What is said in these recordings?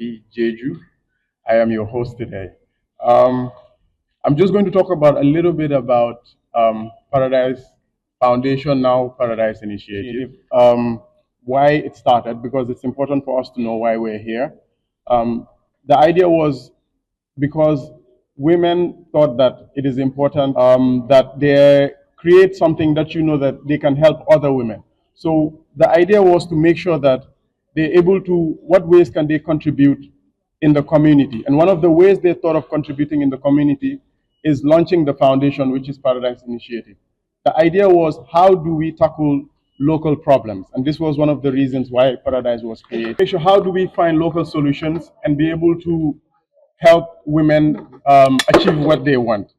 TV, Jeju. I am your host today. Um, I'm just going to talk about a little bit about Paradise Foundation, now Paradise Initiative, why it started, because it's important for us to know why we're here. The idea was because women thought that it is important that they create something that that they can help other women. So the idea was to make sure that they're able to, what ways can they contribute in the community? And one of the ways they thought of contributing in the community is launching the foundation, which is Paradise Initiative. The idea was, how do we tackle local problems? And this was one of the reasons why Paradise was created. Make sure, how do we find local solutions and be able to help women achieve what they want?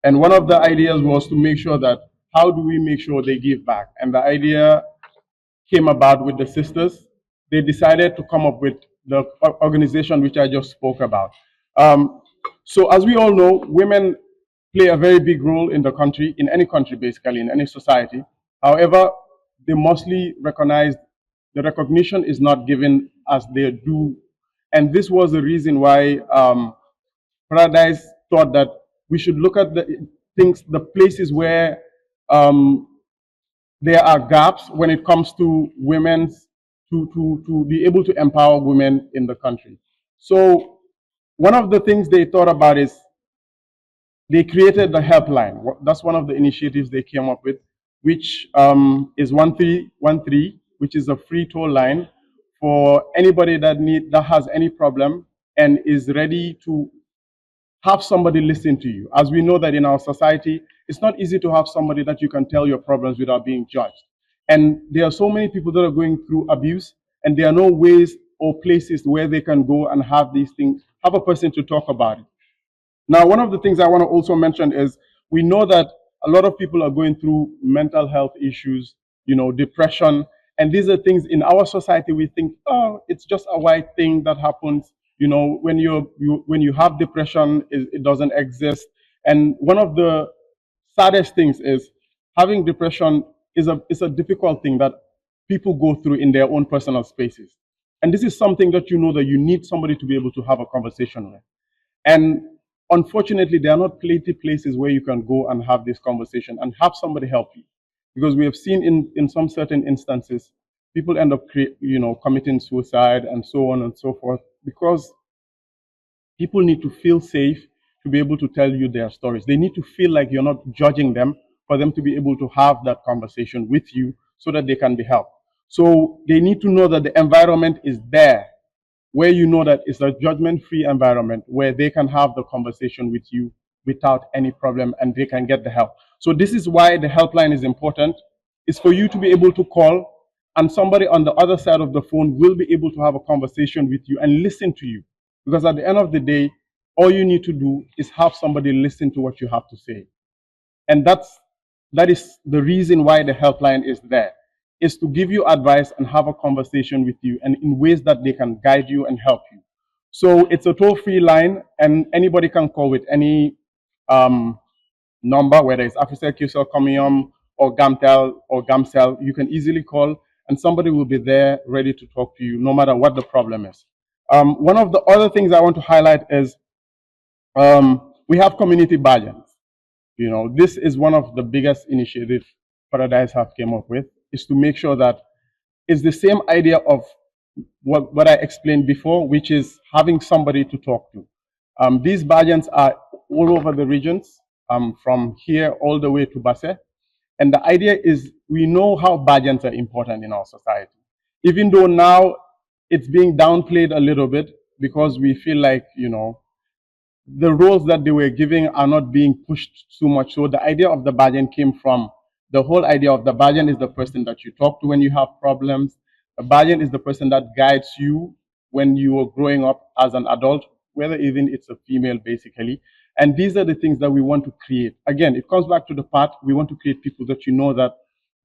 And one of the ideas was to make sure that, how do we make sure they give back? And the idea came about with the sisters. They decided to come up with the organization which I just spoke about. So as we all know, women play a very big role in the country, in any country basically, in any society. However, they mostly recognized, the recognition is not given as they do. And this was the reason why Paradise thought that we should look at the things, the places where there are gaps when it comes to women's, to be able to empower women in the country. So one of the things they thought about is they created the helpline. That's one of the initiatives they came up with, which is 1313, which is a free toll line for anybody that has any problem and is ready to have somebody listen to you. As we know that in our society, it's not easy to have somebody that you can tell your problems without being judged. And there are so many people that are going through abuse, and there are no ways or places where they can go and have these things, have a person to talk about it. Now, one of the things I want to also mention is, we know that a lot of people are going through mental health issues, depression, and these are things in our society we think, oh, it's just a white thing that happens. When you have depression, it doesn't exist. And one of the saddest things is, having depression is a difficult thing that people go through in their own personal spaces. And this is something that that you need somebody to be able to have a conversation with. And unfortunately, there are not plenty places where you can go and have this conversation and have somebody help you. Because we have seen in some certain instances, people end up committing suicide and so on and so forth, because people need to feel safe to be able to tell you their stories. They need to feel like you're not judging them, for them to be able to have that conversation with you so that they can be helped. So they need to know that the environment is there, where that it's a judgment-free environment where they can have the conversation with you without any problem, and they can get the help. So this is why the helpline is important. It's for you to be able to call, and somebody on the other side of the phone will be able to have a conversation with you and listen to you. Because at the end of the day, all you need to do is have somebody listen to what you have to say. And that is the reason why the helpline is there, is to give you advice and have a conversation with you, and in ways that they can guide you and help you. So it's a toll-free line, and anybody can call with any number, whether it's Officer QCell Comium or GAMTEL or GAMCEL. You can easily call, and somebody will be there ready to talk to you, no matter what the problem is. One of the other things I want to highlight is we have community badges. This is one of the biggest initiatives Paradise have came up with, is to make sure that it's the same idea of what I explained before, which is having somebody to talk to. These badges are all over the regions, from here all the way to Basse. And the idea is, we know how badges are important in our society. Even though now it's being downplayed a little bit, because we feel like, the roles that they were giving are not being pushed so much. So the idea of the Bajan came from, the whole idea of the Bajan is the person that you talk to when you have problems. The Bajan is the person that guides you when you are growing up as an adult, whether even it's a female basically. And these are the things that we want to create. Again, it comes back to the part, we want to create people that that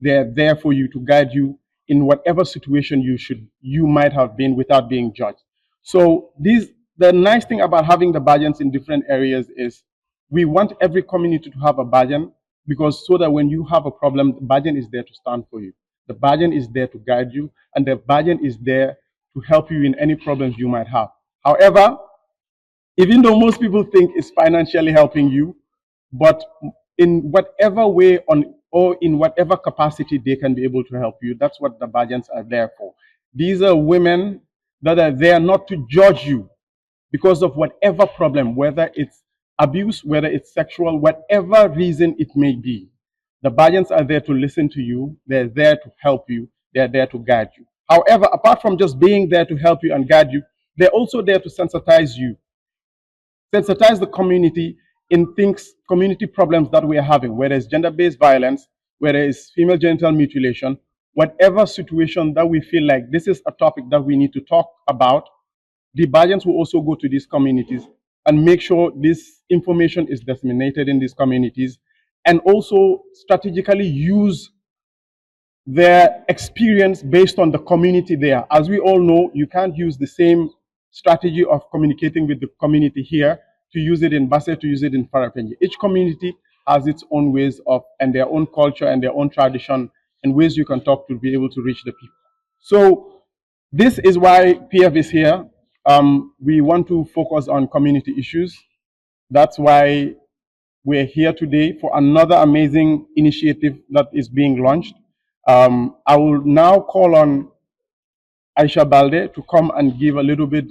they're there for you, to guide you in whatever situation you might have been, without being judged. So the nice thing about having the Bajans in different areas is, we want every community to have a Bajan, because so that when you have a problem, the Bajan is there to stand for you. The Bajan is there to guide you, and the Bajan is there to help you in any problems you might have. However, even though most people think it's financially helping you, but in whatever way or in whatever capacity they can be able to help you, that's what the Bajans are there for. These are women that are there not to judge you because of whatever problem, whether it's abuse, whether it's sexual, whatever reason it may be. The Bajans are there to listen to you. They're there to help you. They're there to guide you. However, apart from just being there to help you and guide you, they're also there to sensitize you, sensitize the community in things, community problems that we are having, whether it's gender-based violence, whether it's female genital mutilation, whatever situation that we feel like this is a topic that we need to talk about, the Bajans will also go to these communities and make sure this information is disseminated in these communities, and also strategically use their experience based on the community there. As we all know, you can't use the same strategy of communicating with the community here to use it in Basse, to use it in Farafenni. Each community has its own ways of, and their own culture and their own tradition and ways you can talk to be able to reach the people. So this is why PF is here. We want to focus on community issues. That's why we're here today for another amazing initiative that is being launched. I will now call on Aisha Balde to come and give a little bit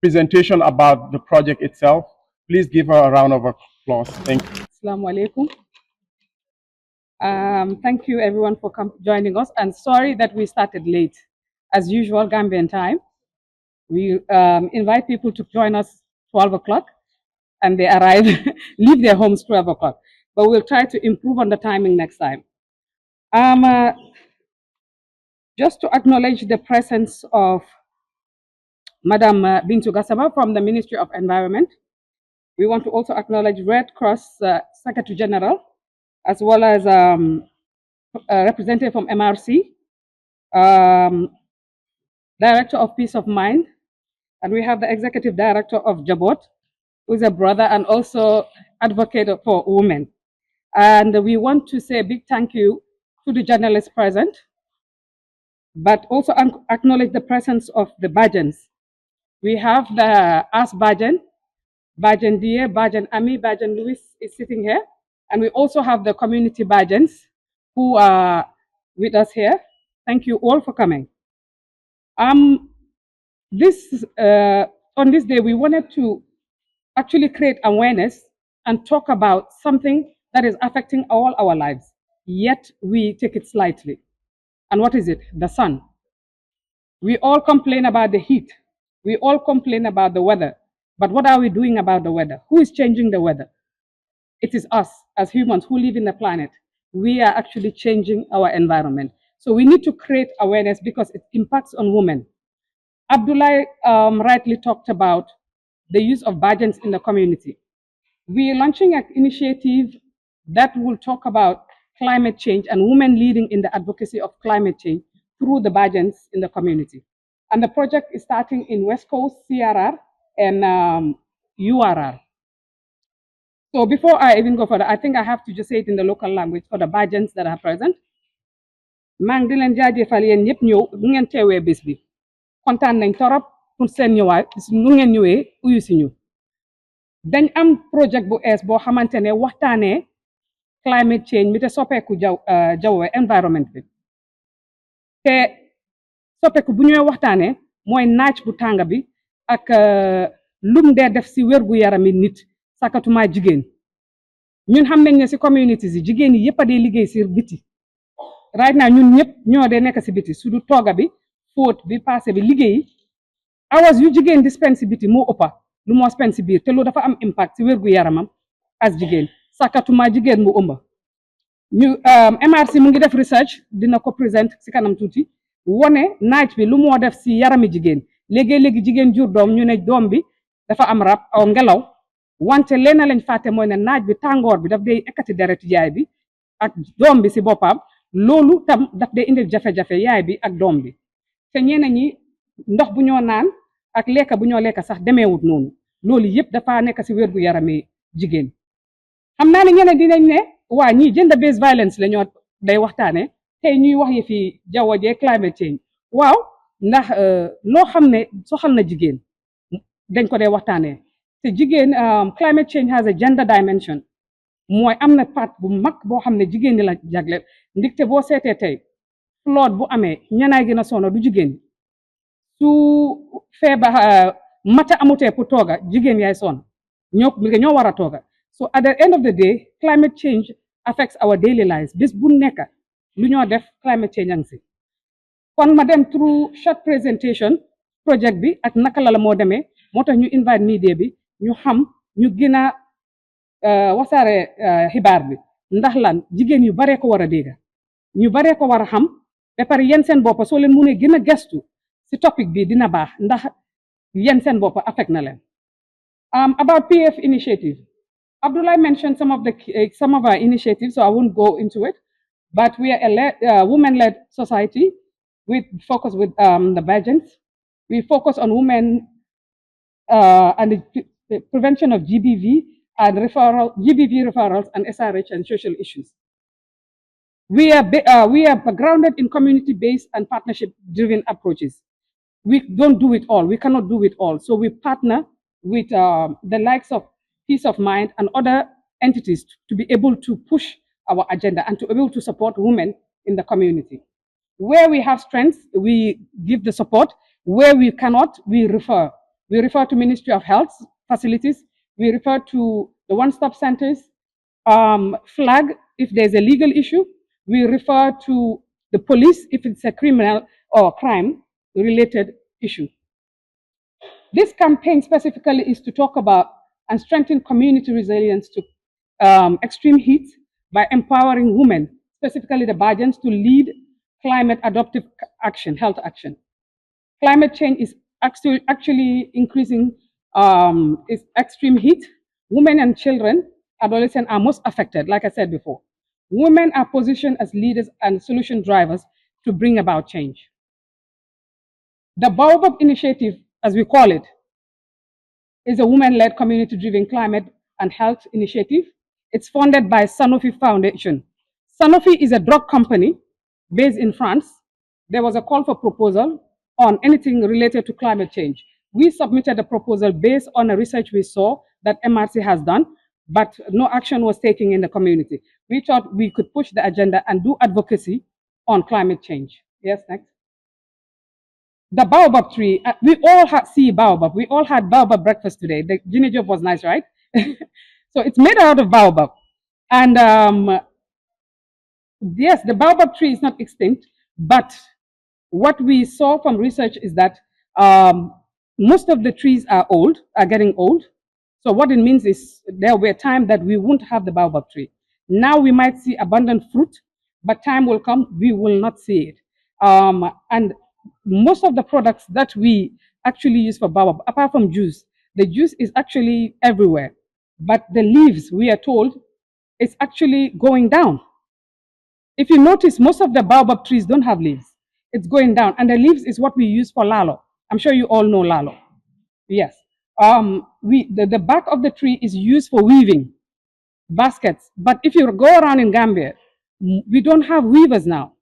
presentation about the project itself. Please give her a round of applause. Thank you. Assalamu alaikum. Thank you everyone for joining us, and sorry that we started late. As usual, Gambian time. We invite people to join us 12 o'clock and they arrive, leave their homes 12 o'clock. But we'll try to improve on the timing next time. Just to acknowledge the presence of Madam Bintu Gassama from the Ministry of Environment. We want to also acknowledge Red Cross Secretary General, as well as a representative from MRC, Director of Peace of Mind, and we have the Executive Director of Jabot, who is a brother and also advocate for women. And we want to say a big thank you to the journalists present, but also acknowledge the presence of the Bajans. We have the As Bajan, Bajan Dia, Bajan Ami, Bajan Louis is sitting here. And we also have the community Bajans who are with us here. Thank you all for coming. On this day, we wanted to actually create awareness and talk about something that is affecting all our lives, yet we take it slightly. And what is it? The sun. We all complain about the heat. We all complain about the weather. But what are we doing about the weather? Who is changing the weather? It is us as humans who live in the planet. We are actually changing our environment. So we need to create awareness because it impacts on women. Abdullah rightly talked about the use of Bajans in the community. We are launching an initiative that will talk about climate change and women leading in the advocacy of climate change through the Bajans in the community. And the project is starting in West Coast, CRR, and URR. So before I even go further, I think I have to just say it in the local language for the Bajans that are present. Mang di len jaajëfal yéen ñëpp ñëw bu ngeen teewee bés bi kontaan nañ torop pour seen ñëwaay nu ngeen ñëwee uyu si ñu dañ am projet bu ees boo xamante ne waxtaanee climate change mi te soppeeku jaww environment bi te soppeeku bu ñëwee waxtaanee mooy naaj bu tàng bi ak lum dee def si wérgu yarami nit sakatuma jigéen ñun xam nañ ne si communities yi jigéen yi yëpp a dee liggéey si biti right now ñun ñëpp ñoo dee nekk si biti su du tooga bi fóot bi passé bi liggéey hours yu jigéen di spend si biti moo ëppa lu moo spend si biir te loolu dafa am impact si wérgu yaramam as jigéen sakatuma jigéen mu ëmba ñu MRC mu ngi def research dina ko présent si kanam tuuti wone naaj bi lu moo def si yarami jigéen léegi jigéen jur doom ñu ne doom bi dafa am rab aw ngelaw wante leena lañ fàtte mooy ne naaj bi tàngoor bi daf day ekkati deret yaay bi ak doom bi si boppam loolu tam daf day indil jafe-jafe yaay bi ak doom bi te ñeneen ñi ndox bu ñoo naan ak lekka bu ñoo lekka sax demeewut noonu loolu yëpp dafa nekk si wérgu yarami jigéen xam naa ne ñeneen dinañ ne waa ñii gender based violence la ñoo day waxtaane tey ñuy wax yi fi jaww jee climate change waaw ndax loo xam ne soxal na jigéen dañ ko dee waxtaanee te jigéen climate change has a gender dimension mooy am na part bu mag boo xam ne jigéen ñi la jagle ndigte boo seetee tey flood bu amee ñanaay gën a sonn du jigéen su feebar mata amutee pour tooga jigéen yaay sonn ñoo war a tooga so at the end of the day climate change affects our daily lives bés bu nekk lu ñoo def climate change ang si kon ma dem through short presentation project bi ak naka la moo demee moo tax ñu invite media bi ñu xam ñu gën a wasaare xibaar bi ndax lan jigéen yu baree ko war a dégg ñu baree ko war a xam ba pare yéen seen bopp soo leen mënee gën a gestu si topic bi dina baax ndax yéen seen bopp affect na leen about PF initiative Abdullah mentioned some of our initiatives, so I won't go into it. But we are a women-led society with focus with the budgets. We focus on women and the prevention of GBV and GBV referrals and SRH and social issues. We are grounded in community-based and partnership-driven approaches. We don't do it all. We cannot do it all. So we partner with the likes of Peace of Mind and other entities to be able to push our agenda and to be able to support women in the community. Where we have strengths, we give the support. Where we cannot, we refer. We refer to Ministry of Health facilities. We refer to the one-stop centers, flag if there's a legal issue. We refer to the police if it's a criminal or crime-related issue. This campaign specifically is to talk about and strengthen community resilience to extreme heat by empowering women, specifically the Bajans, to lead climate adaptive action, health action. Climate change is actually increasing is extreme heat. Women and children, adolescents are most affected, like I said before. Women are positioned as leaders and solution drivers to bring about change. The BOABAB initiative, as we call it, is a women-led community-driven climate and health initiative. It's funded by Sanofi Foundation. Sanofi is a drug company based in France. There was a call for proposal on anything related to climate change. We submitted a proposal based on a research we saw that MRC has done, but no action was taken in the community. We thought we could push the agenda and do advocacy on climate change. Yes, next. The baobab tree, we all see baobab. We all had baobab breakfast today. The Ginny job was nice, right? So it's made out of baobab. And yes, the baobab tree is not extinct, but what we saw from research is that most of the trees are getting old. So what it means is there were times that we won't have the baobab tree. Now we might see abundant fruit, but time will come, we will not see it. And most of the products that we actually use for baobab, apart from juice, the juice is actually everywhere. But the leaves, we are told, is actually going down. If you notice, most of the baobab trees don't have leaves. It's going down. And the leaves is what we use for lalo. I'm sure you all know lalo. Yes. The back of the tree is used for weaving baskets. But if you go around in Gambia, we don't have weavers now.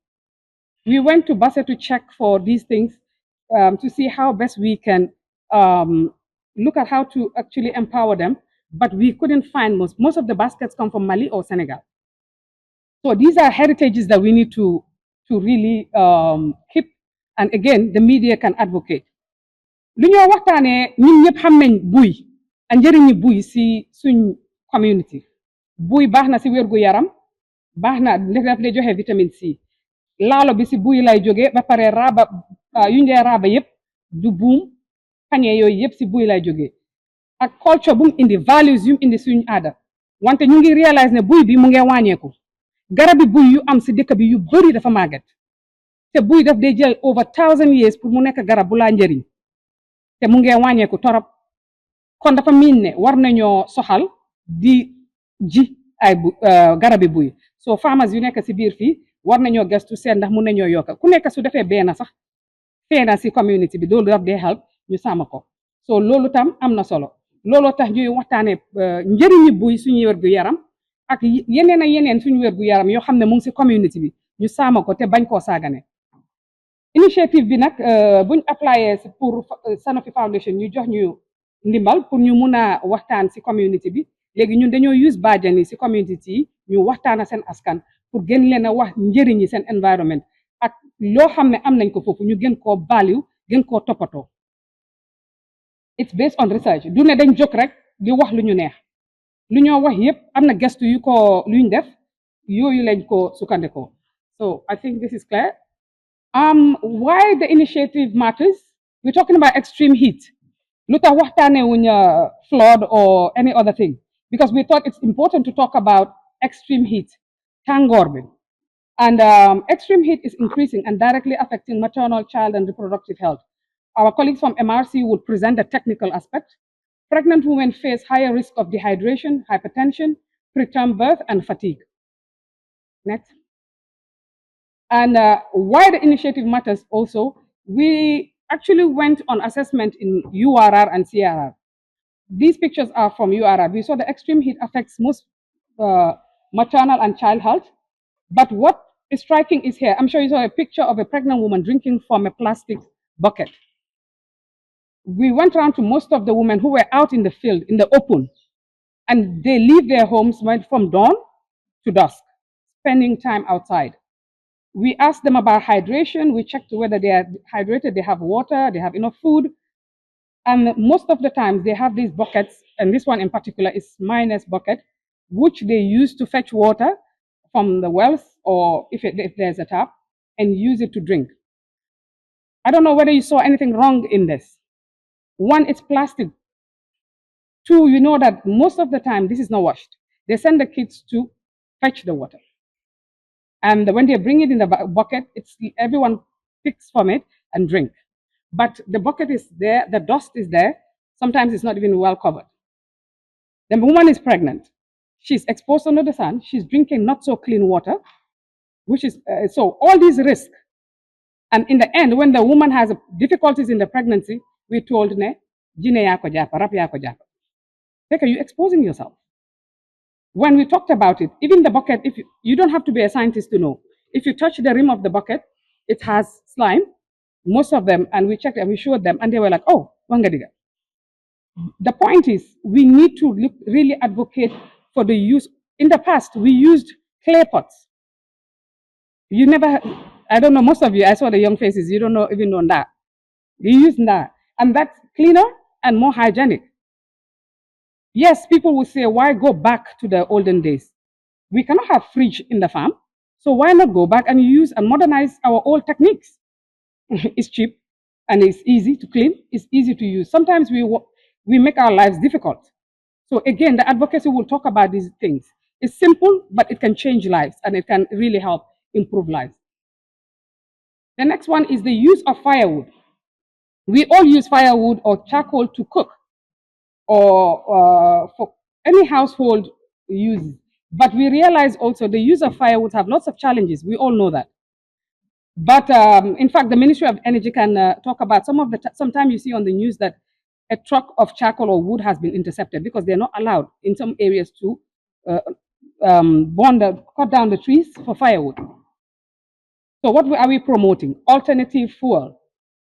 We went to Basse to check for these things to see how best we can look at how to actually empower them. But we couldn't find most. Most of the baskets come from Mali or Senegal. So these are heritages that we need to really keep. And again, the media can advocate. Lu ñoo waxtaanee ñun ñëpp xam nañ buy ak njëriñi buy si suñ community. Buy baax na si wérgu yaram, baax na daf lay joxe vitamine C. Laalo bi si buy lay jóge ba pare raaba yu njee raaba yëpp du buum pañe yooyu yëpp si buy lay jóge. Ak culture bu mu indi values yu mu indi suñu aada wante ñu ngi réaliser ne buy bi mu ngi wàññeeku garabi buy yu am si dëkk bi yu bëri dafa màgget te buy daf day jël over 1000 years pour mu nekk garab bu laa njëriñ te mu ngi wàññeeku torop kon dafa miin ne war nañoo soxal di ji ay garabi buy so farmers yu nekk si biir fii war nañoo gestu seen ndax mun nañoo yokk ku nekk su defee benn sax feena si community bi loolu daf dee help ñu sàmm ko so loolu tam am na solo looloo tax ñuy waxtaane njëriñi buy suñu wér gu yaram ak yeneen ak yeneen suñu wér gu yaram yoo xam ne mu ngi si community bi ñu sàmm ko te bañ koo saagane initiative bi nag buñ applyé pour Sanofi Foundation ñu jox ñu ndimbal pour ñu mun a waxtaan ci community bi léegi ñun dañoo use bàjjan yi ci community yi ñu waxtaan a seen askan pour gën leen a wax njëriñi seen environment ak loo xam ne am nañ ko foofu ñu gën koo value gën koo toppatoo. It's based on research du ne dañ jóg rek di wax lu ñu neex lu ñoo wax yépp am na gëstu yu ko luñ def yooyu lañ ko sukkandikoo. So I think this is clear. Why the initiative matters? We're talking about extreme heat. Luta waxtane wunya flood or any other thing, because we thought it's important to talk about extreme heat, tangor. And extreme heat is increasing and directly affecting maternal, child, and reproductive health. Our colleagues from MRC would present the technical aspect. Pregnant women face higher risk of dehydration, hypertension, preterm birth, and fatigue. Next. And why the initiative matters also, we actually went on assessment in URR and CRR. These pictures are from URR. We saw the extreme heat affects most maternal and child health. But what is striking is here. I'm sure you saw a picture of a pregnant woman drinking from a plastic bucket. We went around to most of the women who were out in the field, in the open, and they leave their homes from dawn to dusk, spending time outside. We asked them about hydration. We checked whether they are hydrated, they have water, they have enough food. And most of the times they have these buckets, and this one in particular is minus bucket, which they use to fetch water from the wells or if there's a tap, and use it to drink. I don't know whether you saw anything wrong in this. One, it's plastic. Two, you know that most of the time this is not washed. They send the kids to fetch the water. And when they bring it in the bucket, everyone picks from it and drink. But the bucket is there, the dust is there. Sometimes it's not even well covered. The woman is pregnant. She's exposed under the sun. She's drinking not so clean water, which is, so all these risks. And in the end, when the woman has difficulties in the pregnancy, we told ne, jine yako japa, rap yako japa. Are you exposing yourself? When we talked about it, even the bucket, if you don't have to be a scientist to know. If you touch the rim of the bucket, it has slime, most of them, and we checked and we showed them, and they were like, oh, wangadiga. The point is, we need to really advocate for the use. In the past, we used clay pots. You never, I don't know, most of you, I saw the young faces, you don't know even know that. You use that, and that's cleaner and more hygienic. Yes, people will say, why go back to the olden days? We cannot have fridge in the farm, so why not go back and use and modernize our old techniques? It's cheap and it's easy to clean, it's easy to use. Sometimes we make our lives difficult. So again, the advocacy will talk about these things. It's simple, but it can change lives and it can really help improve lives. The next one is the use of firewood. We all use firewood or charcoal to cook, or for any household use. But we realize also the use of firewood have lots of challenges. We all know that. But in fact, the Ministry of Energy can talk about sometimes you see on the news that a truck of charcoal or wood has been intercepted because they're not allowed in some areas to cut down the trees for firewood. So what are we promoting? Alternative fuel.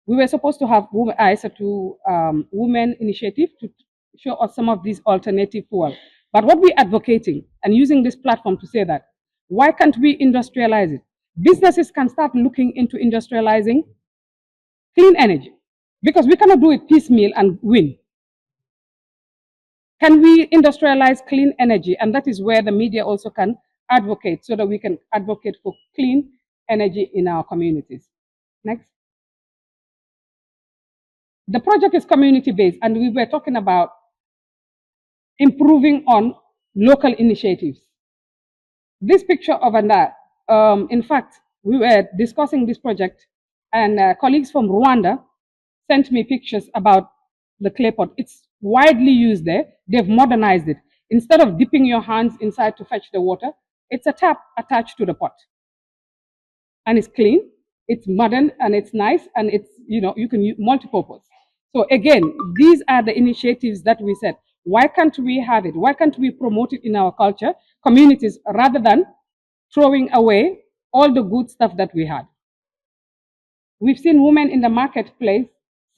We were supposed to have women initiative to show us some of these alternative fuel. But what we're advocating and using this platform to say that, why can't we industrialize it? Businesses can start looking into industrializing clean energy because we cannot do it piecemeal and win. Can we industrialize clean energy? And that is where the media also can advocate so that we can advocate for clean energy in our communities. Next. The project is community-based, and we were talking about improving on local initiatives. This picture of Anda, in fact, we were discussing this project, and colleagues from Rwanda sent me pictures about the clay pot. It's widely used there. They've modernized it. Instead of dipping your hands inside to fetch the water, it's a tap attached to the pot. And it's clean, it's modern, and it's nice, and it's, you can use multi-purpose. So again, these are the initiatives that we said, why can't we have it? Why can't we promote it in our culture, communities, rather than throwing away all the good stuff that we had? We've seen women in the marketplace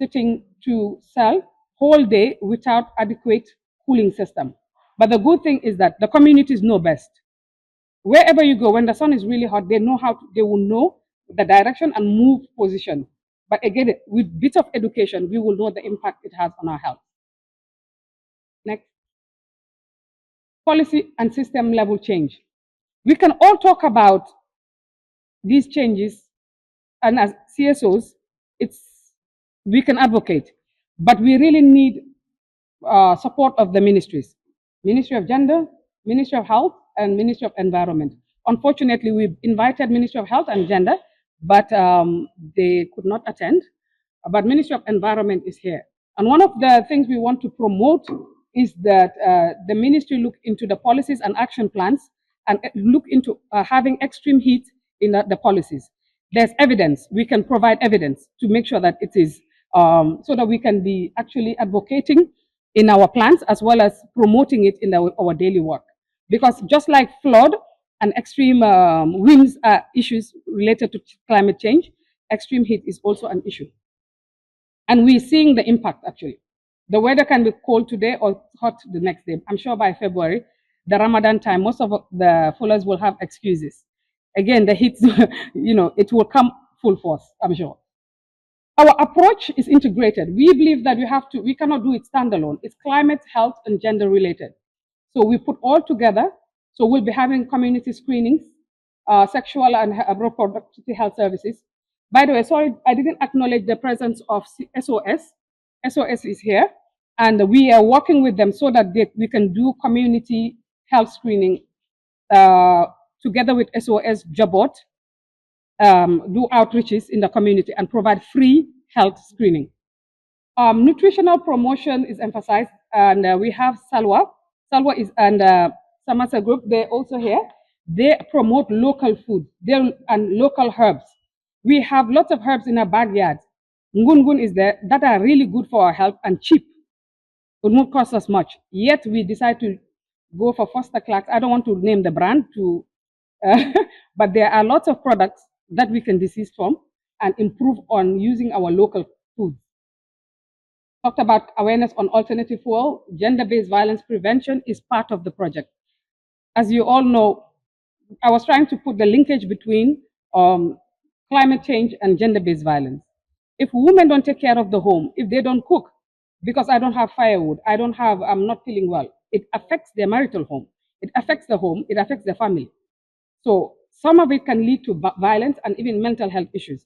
sitting to sell whole day without adequate cooling system. But the good thing is that the communities know best. Wherever you go, when the sun is really hot, they know they will know the direction and move position. But again, with bit of education, we will know the impact it has on our health. Next. Policy and system level change. We can all talk about these changes, and as CSOs, we can advocate, but we really need support of the ministries, Ministry of Gender, Ministry of Health, and Ministry of Environment. Unfortunately, we've invited Ministry of Health and Gender, but they could not attend. But Ministry of Environment is here. And one of the things we want to promote is that the ministry look into the policies and action plans and look into having extreme heat in the policies. There's evidence. We can provide evidence to make sure that it is, so that we can be actually advocating in our plans as well as promoting it in our daily work. Because just like flood and extreme winds are issues related to climate change, extreme heat is also an issue. And we're seeing the impact actually. The weather can be cold today or hot the next day. I'm sure by February, the Ramadan time, most of the fullers will have excuses. Again, the heat, it will come full force, I'm sure. Our approach is integrated. We believe that we cannot do it standalone. It's climate, health, and gender related. So we put all together. So we'll be having community screenings, sexual and reproductive health services. By the way, sorry, I didn't acknowledge the presence of SOS. SOS is here, and we are working with them so that we can do community health screening together with SOS Jabot, do outreaches in the community and provide free health screening. Nutritional promotion is emphasized, and we have Salwa. Salwa is and Samasa Group. They're also here. They promote local food and local herbs. We have lots of herbs in our backyard. Ngungun is there that are really good for our health and cheap. It won't cost us much. Yet we decide to go for Foster Clarks. I don't want to name the brand, but there are lots of products that we can desist from and improve on using our local foods. Talked about awareness on alternative fuel. Gender-based violence prevention is part of the project. As you all know, I was trying to put the linkage between climate change and gender-based violence. If women don't take care of the home, if they don't cook, because I don't have firewood, I'm not feeling well, it affects their marital home, it affects the home, it affects the family. So some of it can lead to violence and even mental health issues.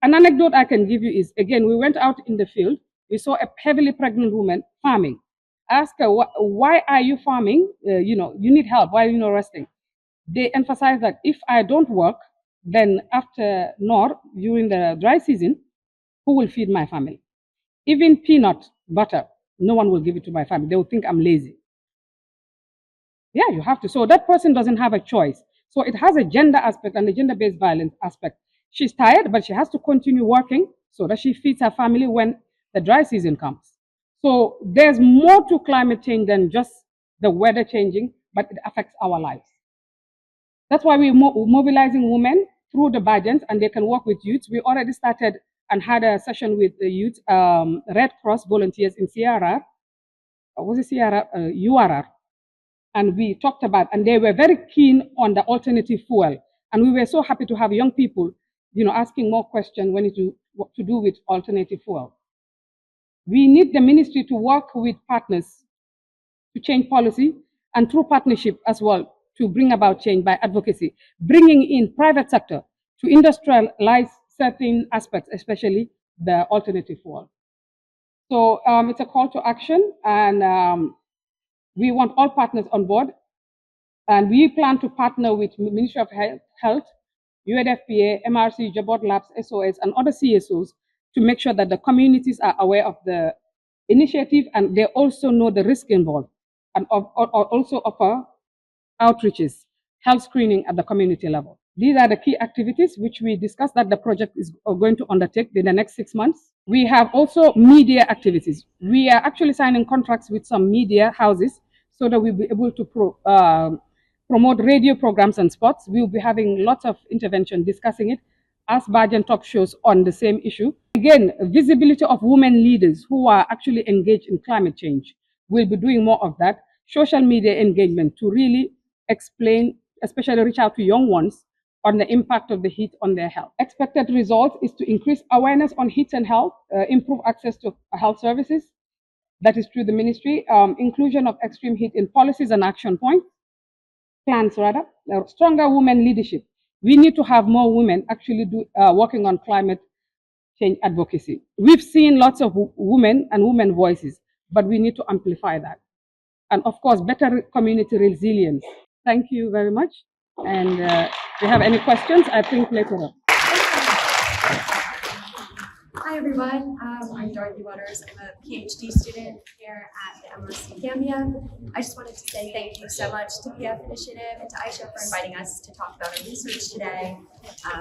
An anecdote I can give you is, again, we went out in the field, we saw a heavily pregnant woman farming. Ask her, why are you farming? You need help, why are you not resting? They emphasize that if I don't work, then after during the dry season, who will feed my family? Even peanut butter, no one will give it to my family. They will think I'm lazy. Yeah, you have to. So that person doesn't have a choice. So it has a gender aspect and a gender-based violence aspect. She's tired, but she has to continue working so that she feeds her family when the dry season comes. So there's more to climate change than just the weather changing, but it affects our lives. That's why we're mobilizing women through the budgets, and they can work with youths. We already started and had a session with the youth, Red Cross volunteers in CRR, URR, and we talked about, and they were very keen on the alternative fuel, and we were so happy to have young people, asking more questions when what to do with alternative fuel. We need the ministry to work with partners to change policy, and through partnership as well, to bring about change by advocacy, bringing in private sector to industrialize certain aspects, especially the alternative fuel. So it's a call to action, and we want all partners on board. And we plan to partner with Ministry of Health, UNFPA, MRC, Jabot Labs, SOS, and other CSOs to make sure that the communities are aware of the initiative and they also know the risk involved, and also offer outreaches, health screening at the community level. These are the key activities which we discussed that the project is going to undertake in the next 6 months. We have also media activities. We are actually signing contracts with some media houses so that we'll be able to promote radio programs and spots. We'll be having lots of intervention discussing it. Ask Bajan talk shows on the same issue. Again, visibility of women leaders who are actually engaged in climate change. We'll be doing more of that. Social media engagement to really explain, especially reach out to young ones on the impact of the heat on their health. Expected result is to increase awareness on heat and health, improve access to health services. That is through the ministry. Inclusion of extreme heat in policies and action points, plans rather. Stronger women leadership. We need to have more women actually working on climate change advocacy. We've seen lots of women and women voices, but we need to amplify that. And of course, better community resilience. Thank you very much. And if you have any questions, I think later on. Hi everyone, I'm Dorothy Waters. I'm a PhD student here at the MRC Gambia. I just wanted to say thank you so much to PF Initiative and to Aisha for inviting us to talk about our research today.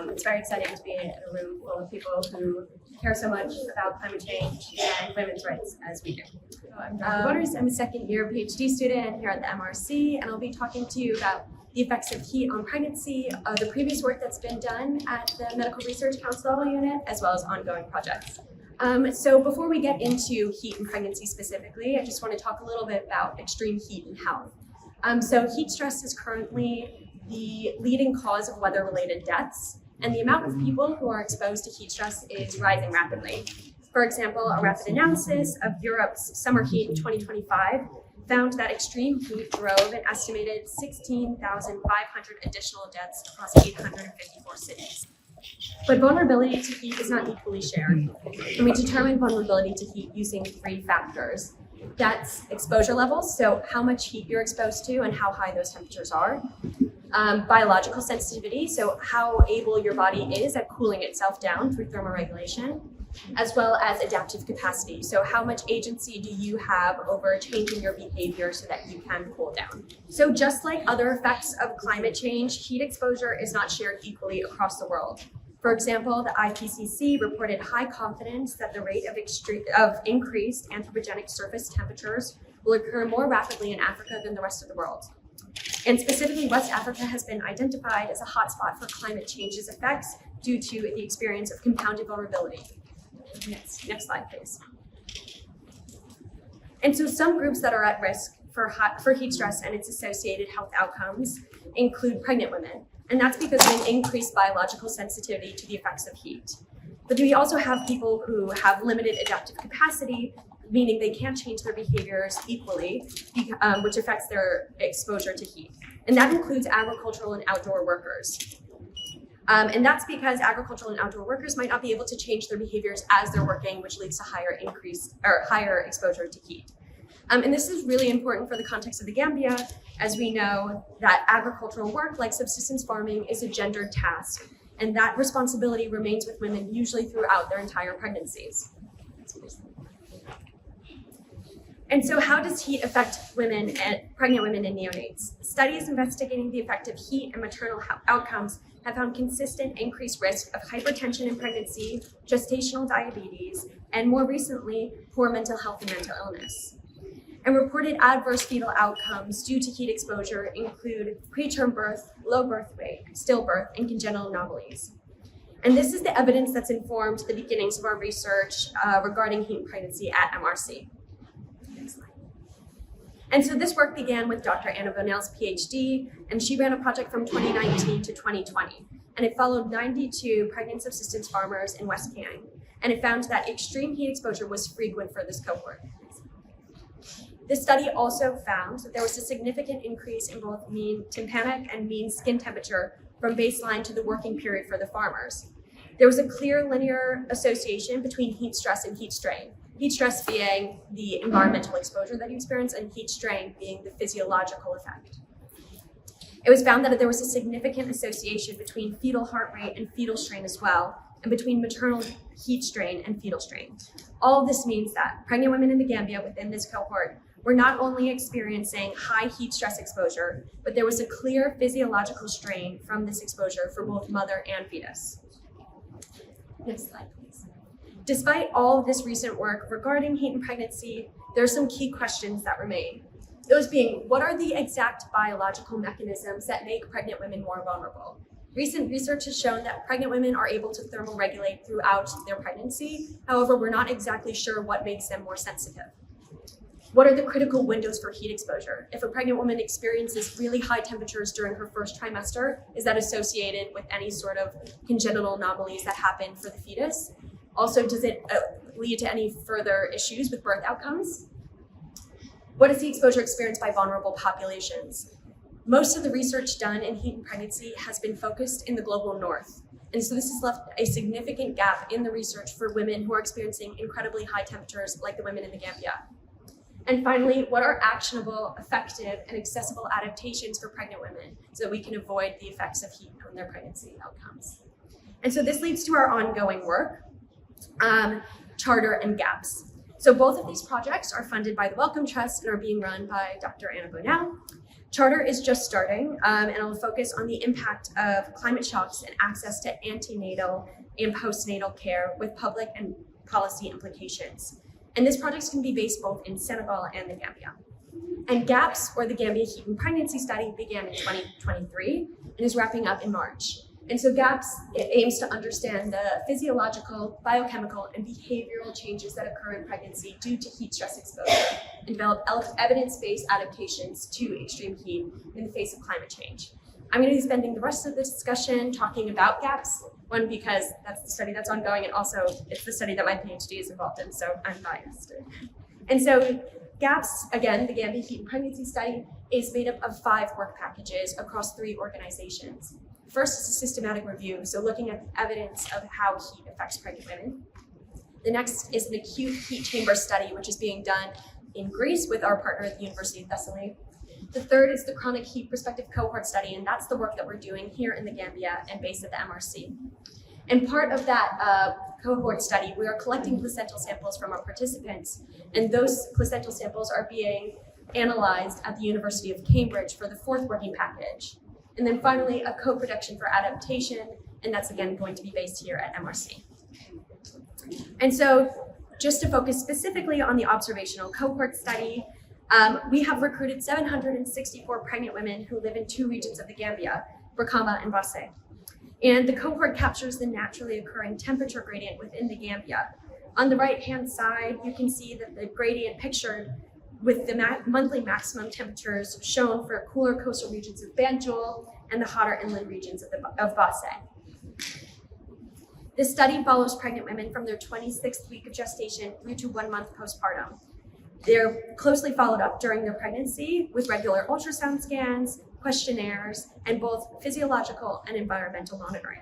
It's very exciting to be in a room full of people who care so much about climate change and women's rights as we do. I'm Dorothy Waters. I'm a second year PhD student here at the MRC, and I'll be talking to you about the effects of heat on pregnancy, the previous work that's been done at the Medical Research Council unit, as well as ongoing projects. So before we get into heat and pregnancy specifically, I just want to talk a little bit about extreme heat and health. So heat stress is currently the leading cause of weather-related deaths, and the amount of people who are exposed to heat stress is rising rapidly. For example, a rapid analysis of Europe's summer heat in 2025 found that extreme heat drove an estimated 16,500 additional deaths across 854 cities. But vulnerability to heat is not equally shared. And we determine vulnerability to heat using 3 factors. That's exposure levels, so how much heat you're exposed to and how high those temperatures are. Biological sensitivity, so how able your body is at cooling itself down through thermoregulation, as well as adaptive capacity. So how much agency do you have over changing your behavior so that you can cool down? So just like other effects of climate change, heat exposure is not shared equally across the world. For example, the IPCC reported high confidence that the rate of increased anthropogenic surface temperatures will occur more rapidly in Africa than the rest of the world. And specifically, West Africa has been identified as a hotspot for climate change's effects due to the experience of compounded vulnerability. Next slide, please. And so some groups that are at risk for heat stress and its associated health outcomes include pregnant women. And that's because of an increased biological sensitivity to the effects of heat. But we also have people who have limited adaptive capacity, meaning they can't change their behaviors equally, which affects their exposure to heat. And that includes agricultural and outdoor workers. And that's because agricultural and outdoor workers might not be able to change their behaviors as they're working, which leads to higher exposure to heat. And this is really important for the context of the Gambia, as we know that agricultural work, like subsistence farming, is a gendered task, and that responsibility remains with women usually throughout their entire pregnancies. And so how does heat affect women and pregnant women and neonates? Studies investigating the effect of heat and maternal outcomes have found consistent increased risk of hypertension in pregnancy, gestational diabetes, and more recently, poor mental health and mental illness. And reported adverse fetal outcomes due to heat exposure include preterm birth, low birth weight, stillbirth, and congenital anomalies. And this is the evidence that's informed the beginnings of our research regarding heat and pregnancy at MRC. Next slide. And so this work began with Dr. Anna Bonnell's PhD, and she ran a project from 2019 to 2020. And it followed 92 pregnant subsistence farmers in West Kiang. And it found that extreme heat exposure was frequent for this cohort. This study also found that there was a significant increase in both mean tympanic and mean skin temperature from baseline to the working period for the farmers. There was a clear linear association between heat stress and heat strain. Heat stress being the environmental exposure that you experience, and heat strain being the physiological effect. It was found that there was a significant association between fetal heart rate and fetal strain as well, and between maternal heat strain and fetal strain. All of this means that pregnant women in the Gambia within this cohort were not only experiencing high heat stress exposure, but there was a clear physiological strain from this exposure for both mother and fetus. Next slide, please. Despite all of this recent work regarding heat and pregnancy, there are some key questions that remain. Those being, what are the exact biological mechanisms that make pregnant women more vulnerable? Recent research has shown that pregnant women are able to thermoregulate throughout their pregnancy. However, we're not exactly sure what makes them more sensitive. What are the critical windows for heat exposure? If a pregnant woman experiences really high temperatures during her first trimester, is that associated with any sort of congenital anomalies that happen for the fetus? Also, does it lead to any further issues with birth outcomes? What is the exposure experienced by vulnerable populations? Most of the research done in heat and pregnancy has been focused in the global north. And so this has left a significant gap in the research for women who are experiencing incredibly high temperatures like the women in the Gambia. And finally, what are actionable, effective, and accessible adaptations for pregnant women so that we can avoid the effects of heat on their pregnancy outcomes? And so this leads to our ongoing work, Charter and GAPS. So both of these projects are funded by the Wellcome Trust and are being run by Dr. Anna Bonell. Charter is just starting, and it'll focus on the impact of climate shocks and access to antenatal and postnatal care with public and policy implications. And this project can be based both in Senegal and the Gambia. And GAPS, or the Gambia Heat and Pregnancy Study, began in 2023 and is wrapping up in March. And so GAPS aims to understand the physiological, biochemical, and behavioral changes that occur in pregnancy due to heat stress exposure and develop evidence-based adaptations to extreme heat in the face of climate change. I'm going to be spending the rest of the discussion talking about GAPS, one, because that's the study that's ongoing, and also it's the study that my PhD is involved in, so I'm biased. And so GAPS, again, the Gambia Heat and Pregnancy Study, is made up of 5 work packages across 3 organizations. First is a systematic review, so looking at the evidence of how heat affects pregnant women. The next is an acute heat chamber study, which is being done in Greece with our partner at the University of Thessaly. The third is the chronic heat prospective cohort study, and that's the work that we're doing here in the Gambia and based at the MRC. And part of that cohort study, we are collecting placental samples from our participants, and those placental samples are being analyzed at the University of Cambridge for the 4th working package. And then finally, a co-production for adaptation, and that's again going to be based here at MRC. And so just to focus specifically on the observational cohort study, we have recruited 764 pregnant women who live in 2 regions of the Gambia, Brikama and Basse. And the cohort captures the naturally occurring temperature gradient within the Gambia. On the right-hand side, you can see that the gradient pictured with the monthly maximum temperatures shown for cooler coastal regions of Banjul and the hotter inland regions of Basse. This study follows pregnant women from their 26th week of gestation through to 1 month postpartum. They're closely followed up during their pregnancy with regular ultrasound scans, questionnaires, and both physiological and environmental monitoring.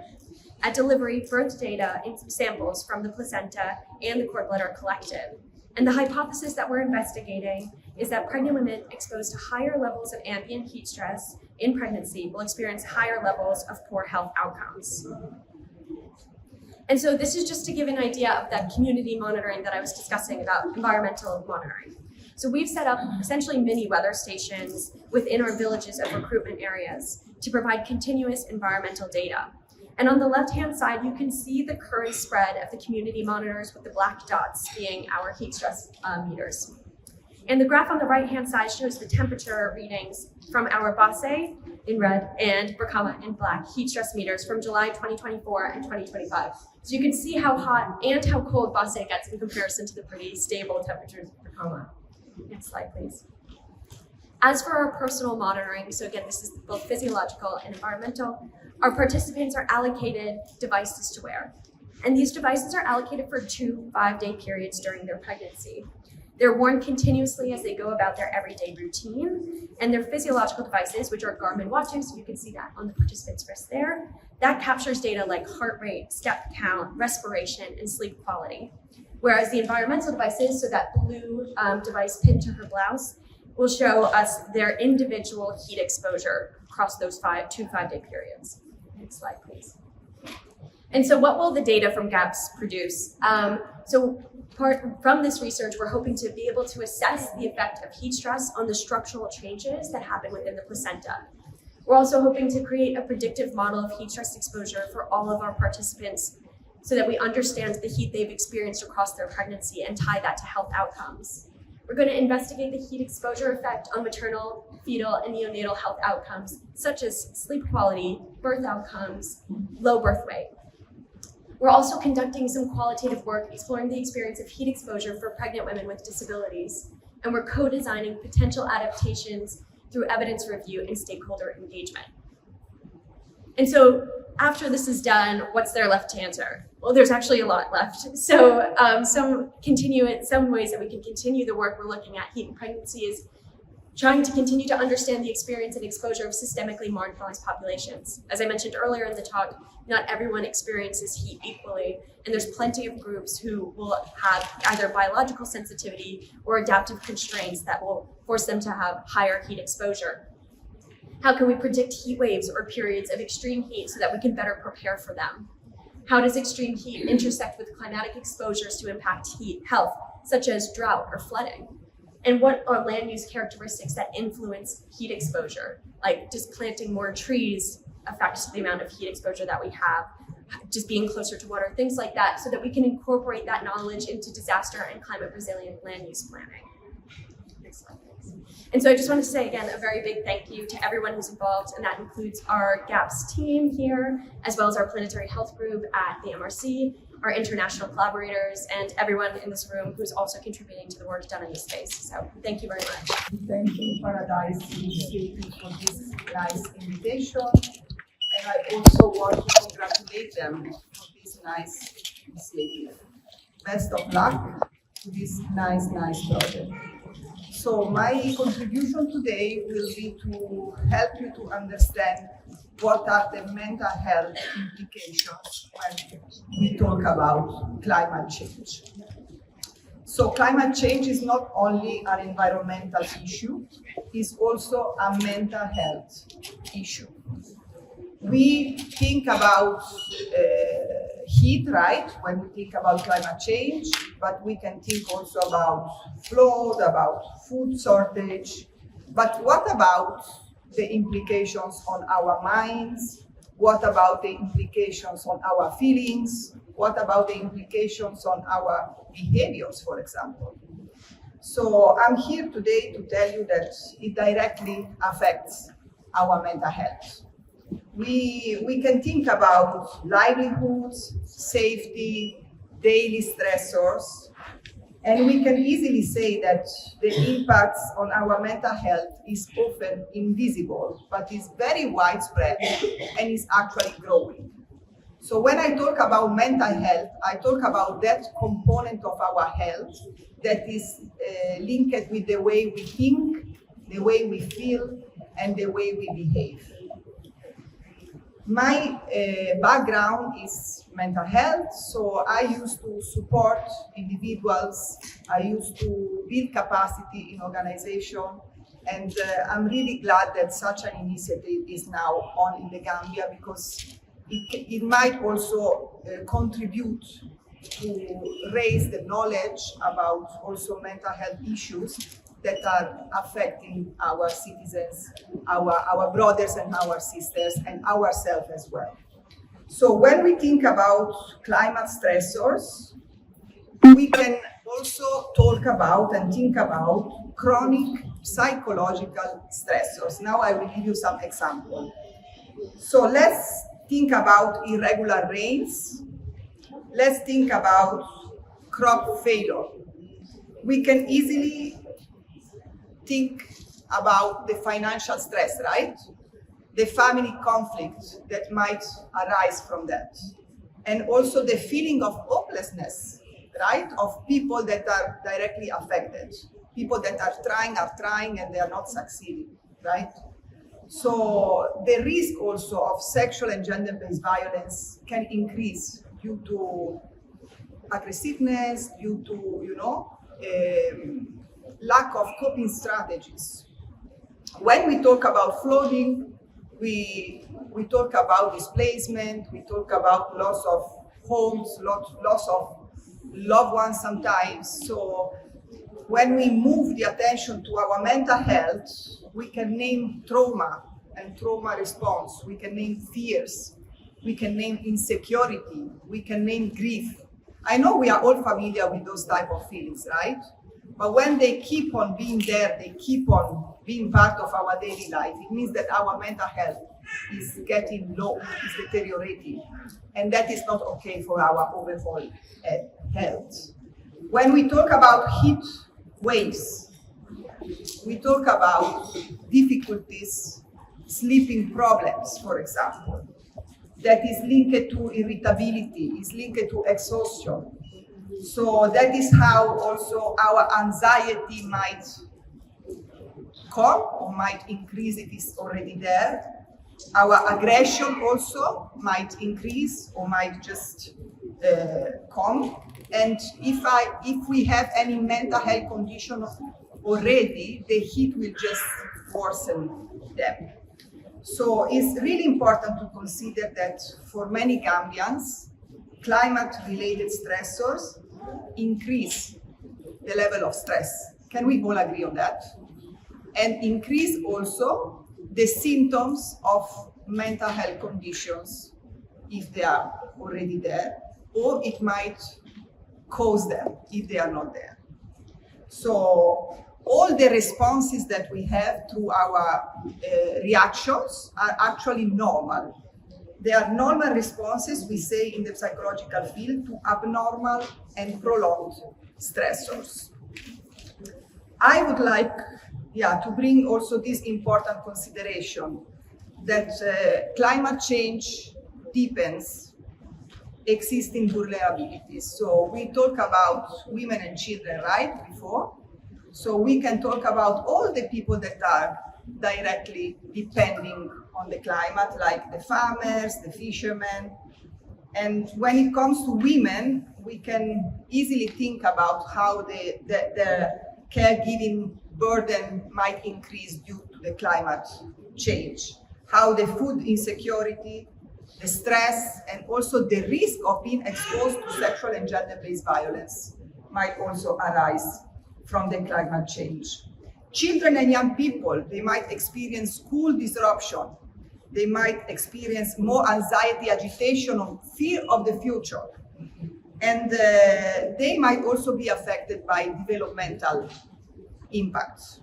At delivery, birth data and samples from the placenta and the cord blood are collected. And the hypothesis that we're investigating is that pregnant women exposed to higher levels of ambient heat stress in pregnancy will experience higher levels of poor health outcomes. And so this is just to give an idea of that community monitoring that I was discussing about environmental monitoring. So we've set up essentially mini weather stations within our villages of recruitment areas to provide continuous environmental data. And on the left-hand side, you can see the current spread of the community monitors with the black dots being our heat stress meters. And the graph on the right-hand side shows the temperature readings from our Basse in red and Brikama in black heat stress meters from July 2024 and 2025. So you can see how hot and how cold Basse gets in comparison to the pretty stable temperatures of Brikama. Next slide, please. As for our personal monitoring, so again, this is both physiological and environmental, our participants are allocated devices to wear. And these devices are allocated for 2 5-day periods during their pregnancy. They're worn continuously as they go about their everyday routine, and their physiological devices, which are Garmin watches, you can see that on the participant's wrist there, that captures data like heart rate, step count, respiration, and sleep quality. Whereas the environmental devices, so that blue device pinned to her blouse, will show us their individual heat exposure across those 2 5-day periods. Next slide, please. And so what will the data from GAPS produce? From this research, we're hoping to be able to assess the effect of heat stress on the structural changes that happen within the placenta. We're also hoping to create a predictive model of heat stress exposure for all of our participants so that we understand the heat they've experienced across their pregnancy and tie that to health outcomes. We're going to investigate the heat exposure effect on maternal, fetal, and neonatal health outcomes, such as sleep quality, birth outcomes, low birth weight. We're also conducting some qualitative work exploring the experience of heat exposure for pregnant women with disabilities, and we're co-designing potential adaptations through evidence review and stakeholder engagement. And so after this is done, what's there left to answer? Well, there's actually a lot left. So some ways that we can continue the work we're looking at heat and pregnancy is trying to continue to understand the experience and exposure of systemically marginalized populations. As I mentioned earlier in the talk, not everyone experiences heat equally, and there's plenty of groups who will have either biological sensitivity or adaptive constraints that will force them to have higher heat exposure. How can we predict heat waves or periods of extreme heat so that we can better prepare for them? How does extreme heat intersect with climatic exposures to impact heat health, such as drought or flooding? And what are land use characteristics that influence heat exposure? Like, does planting more trees affect the amount of heat exposure that we have? Just being closer to water, things like that, so that we can incorporate that knowledge into disaster and climate resilient land use planning. Next slide, please. And so I just wanted to say again, a very big thank you to everyone who's involved, and that includes our GAPS team here, as well as our planetary health group at the MRC, our international collaborators, and everyone in this room who's also contributing to the work done in this space. So thank you very much. Thank you, Paradise Initiative, for this nice invitation. And I also want to congratulate them for this nice initiative. Best of luck to this nice project. So my contribution today will be to help you to understand what are the mental health implications when we talk about climate change. So climate change is not only an environmental issue, it's also a mental health issue. We think about heat, right, when we think about climate change, but we can think also about flood, about food shortage. But what about the implications on our minds? What about the implications on our feelings? What about the implications on our behaviors, for example? So I'm here today to tell you that it directly affects our mental health. We can think about livelihoods, safety, daily stressors, and we can easily say that the impacts on our mental health is often invisible, but is very widespread and is actually growing. So when I talk about mental health, I talk about that component of our health that is linked with the way we think, the way we feel, and the way we behave. My background is mental health, so I used to support individuals, I used to build capacity in organization, and I'm really glad that such an initiative is now on in the Gambia, because it might also contribute to raise the knowledge about also mental health issues that are affecting our citizens, our brothers and our sisters, and ourselves as well. So when we think about climate stressors, we can also talk about and think about chronic psychological stressors. Now I will give you some examples. So let's think about irregular rains. Let's think about crop failure. We can easily think about the financial stress, right? The family conflict that might arise from that. And also the feeling of hopelessness, right? Of people that are directly affected. People that are trying and they are not succeeding, right? So the risk also of sexual and gender-based violence can increase due to aggressiveness, due to, lack of coping strategies. When we talk about flooding, we talk about displacement, we talk about loss of homes, loss of loved ones sometimes. So when we move the attention to our mental health, we can name trauma and trauma response, we can name fears, we can name insecurity, we can name grief. I know we are all familiar with those type of feelings, right? But when they keep on being there, they keep on being part of our daily life, it means that our mental health is getting low, is deteriorating, and that is not okay for our overall health. When we talk about heat waves, we talk about difficulties, sleeping problems, for example, that is linked to irritability, is linked to exhaustion. So that is how also our anxiety might come or might increase if it's already there. Our aggression also might increase or might just come. And if we have any mental health condition already, the heat will just worsen them. So it's really important to consider that for many Gambians, climate-related stressors increase the level of stress. Can we all agree on that? And increase also the symptoms of mental health conditions if they are already there, or it might cause them if they are not there. So all the responses that we have through our reactions are actually normal. They are normal responses, we say in the psychological field, to abnormal and prolonged stressors. I would like to bring also this important consideration that climate change deepens existing vulnerabilities. So we talk about women and children, right, before? So we can talk about all the people that are directly depending on the climate, like the farmers, the fishermen. And when it comes to women, we can easily think about how the caregiving burden might increase due to the climate change, how the food insecurity, the stress, and also the risk of being exposed to sexual and gender-based violence might also arise from the climate change. Children and young people, they might experience school disruption. They might experience more anxiety, agitation, or fear of the future. And they might also be affected by developmental impacts.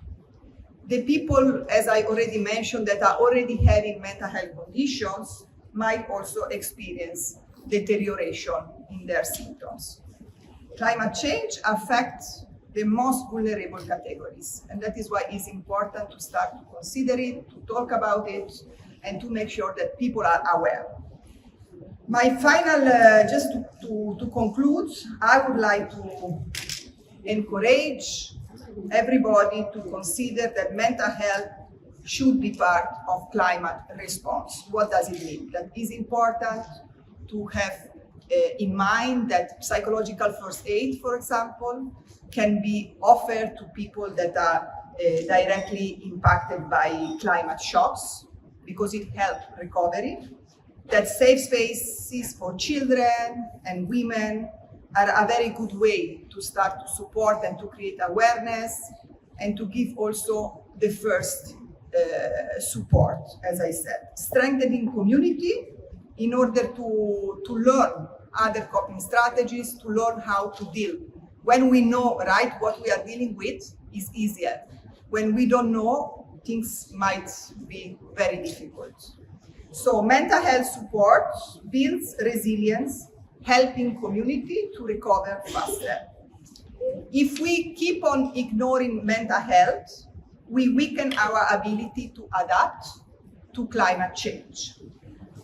The people, as I already mentioned, that are already having mental health conditions might also experience deterioration in their symptoms. Climate change affects the most vulnerable categories, and that is why it's important to start to consider it, to talk about it, and to make sure that people are aware. My final, just to conclude, I would like to encourage everybody to consider that mental health should be part of climate response. What does it mean? That is important to have in mind that psychological first aid, for example, can be offered to people that are directly impacted by climate shocks, because it helps recovery. That safe spaces for children and women are a very good way to start to support and to create awareness and to give also the first support, as I said. Strengthening community in order to learn other coping strategies, to learn how to deal. When we know, right, what we are dealing with is easier. When we don't know, things might be very difficult. So mental health support builds resilience, helping community to recover faster. If we keep on ignoring mental health, we weaken our ability to adapt to climate change.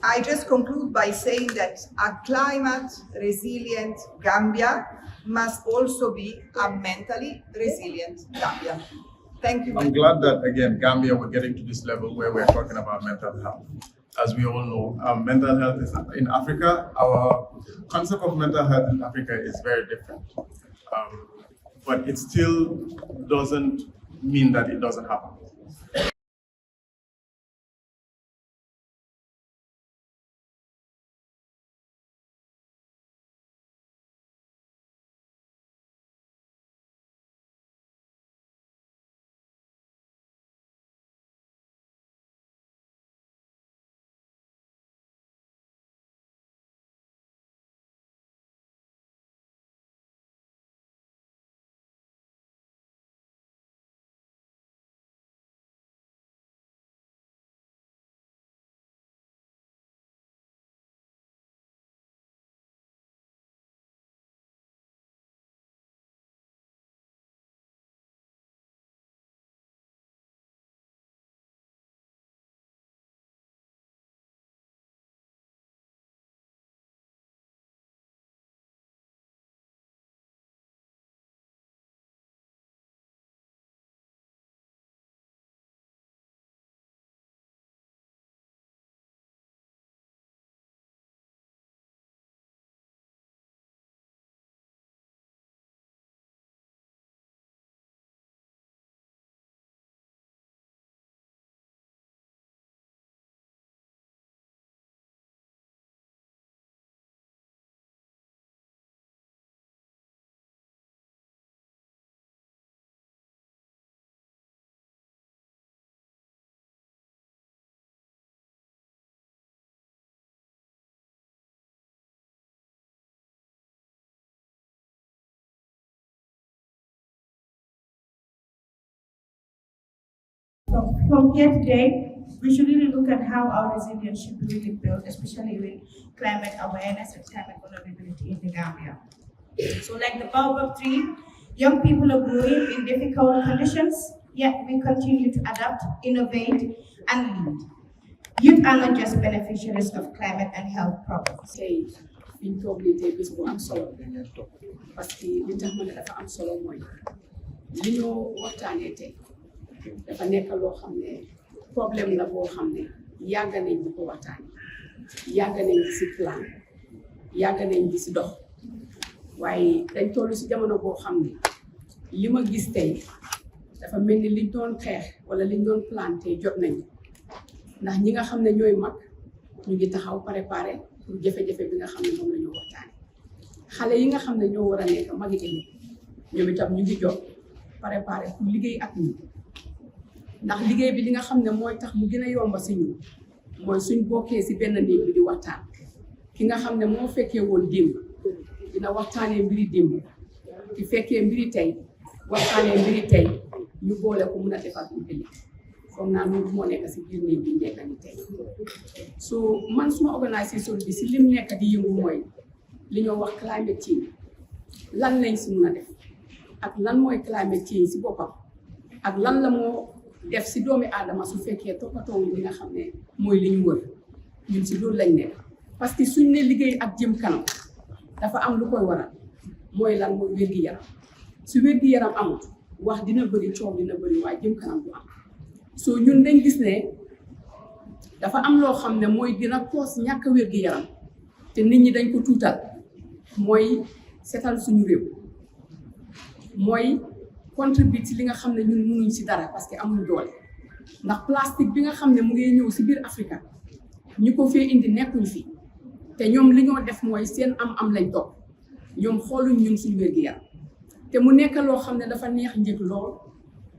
I just conclude by saying that a climate resilient Gambia must also be a mentally resilient Gambia. Thank you. I'm glad that, again, Gambia, we're getting to this level where we're talking about mental health. As we all know, mental health is in Africa. Our concept of mental health in Africa is very different. But it still doesn't mean that it doesn't happen. So from here today, we should really look at how our resilience should be really built, especially with climate awareness and climate vulnerability in the Gambia. So like the BOABAB tree, young people are growing in difficult conditions, yet we continue to adapt, innovate, and lead. Youth are not just beneficiaries of climate and health problems. tey fi ñu toog nii tey bés bu am solo parce que li tax ma ne dafa am solo mooy li ñoo waxtaanee tey dafa nekk loo xam ne problème la boo xam ne yàgg nañ di ko waxtaanee yàgg nañ di si plan yàgg nañ di si dox waaye dañ toll si jamono boo xam ne li ma gis tey dafa mel ni liñ doon xeex wala liñ doon plan tey jot nañ ndax ñi nga xam ne ñooy mag ñu ngi taxaw préparé pour jafe-jafe bi nga xam ne moom la ñu waxtaane xale yi nga xam ne ñoo war a nekk magi ëllëg ñoom itam ñu ngi jot préparé pour liggéey ak ñun ndax liggéey bi li nga xam ne mooy tax mu gën a yomba si ñun mooy suñ bokkee si benn néeg bi di waxtaan ki nga xam ne moo fekkee woon démb dina waxtaanee mbiri démb ki fekkee mbiri tey waxtaanee mbiri tey ñu boole ko mun a defar pour ëllëg foog naa loolu moo nekk si biir néeg bi nekk ni tey so man suma organisation bi si lim nekk di yëngu mooy li ñoo wax climate change lan lañ si mun a def ak lan mooy climate change si boppam ak lan la moo def si doomi aadama su fekkee toppatoo li nga xam ne mooy li ñu wër ñun si loolu lañ nekk parce que suñ ne liggéey ak jëm kanam dafa am lu koy waral mooy lan mooy wér-gi-yaram su wér-gi-yaram amut wax dina bëri coow dina bëri waaye jëm kanam du am so ñun dañ gis ne dafa am loo xam ne mooy gën a cause ñàkk wér-gi-yaram te nit ñi dañ ko tuutal mooy setal suñu réew mooy contribuer ci li nga xam ne ñun mënuñ si dara parce que amuñ doole ndax plastique bi nga xam ne mu ngi ñëw si biir Afrique ñu ko fee indi nekkuñ fi te ñoom li ñoo def mooy seen am-am lañ topp ñoom xooluñ ñun suñu wér-gi-yaram te mu nekk loo xam ne dafa neex njëg lool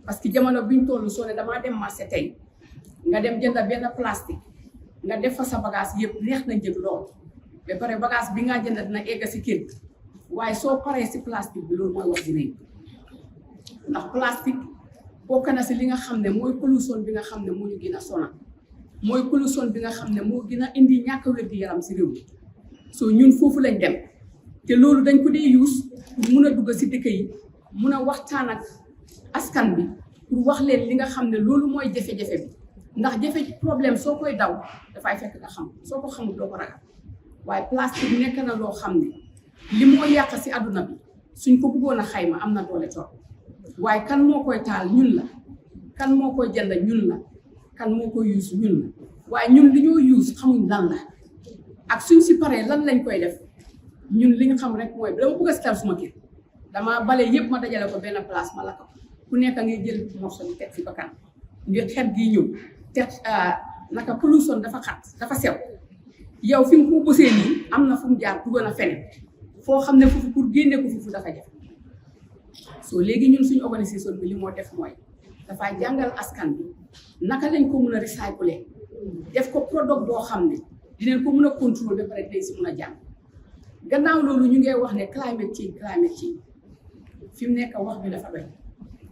parce que jamono biñ toll soo ne damaa dem marché tey nga dem jënd benn plastique nga def fa sa bagage yëpp neex na njëg lool ba pare bagage bi nga jënd dina egg si kër waaye soo paree si plastique bi loolu mooy wax dinañ ndax plastique bokk na si li nga xam ne mooy pollution bi nga xam ne moo ñu gën a sonal mooy pollution bi nga xam ne moo gën a indi ñàkk wér-gi-yaram si réew mi soo ñun foofu lañ dem te loolu dañ ko dee use pour mun a dugg si dëkk yi mun a waxtaan ak askan bi pour wax leen li nga xam ne loolu mooy jafe-jafe bi ndax jafe problème soo koy daw dafay fekk nga xam soo ko xamul doo ko ragal waaye plastique nekk na loo xam ne li moo yàq si àdduna bi suñ ko bëggoon a xayma am na doole trop waaye kan moo koy taal ñun la kan moo koy jënd ñun la kan moo koy use ñun la waaye ñun li ñoo use xamuñ lan la ak suñ si paree lan lañ koy def ñun li ñu xam rek mooy dama bëgg a setal suma kër dama bale yëpp ma dajale ko benn place ma lakk ku nekk ngay jël morceau bi teg si bakkan ngir xet gi ñëw te naka pollution dafa xat dafa sew yow fi mu ko bësee nii am na fu mu jaar dugg na feneen foo xam ne foofu pour génne ko foofu dafa jafe soo léegi ñun suñu organisation bi li moo def mooy dafay jàngal askan bi naka lañ ko mun a recycler def ko produit boo xam ne dinañ ko mun a contrôler ba pare dinañ si mun a jàng gannaaw loolu ñu ngi wax ne climate change fi mu nekk wax bi dafa doy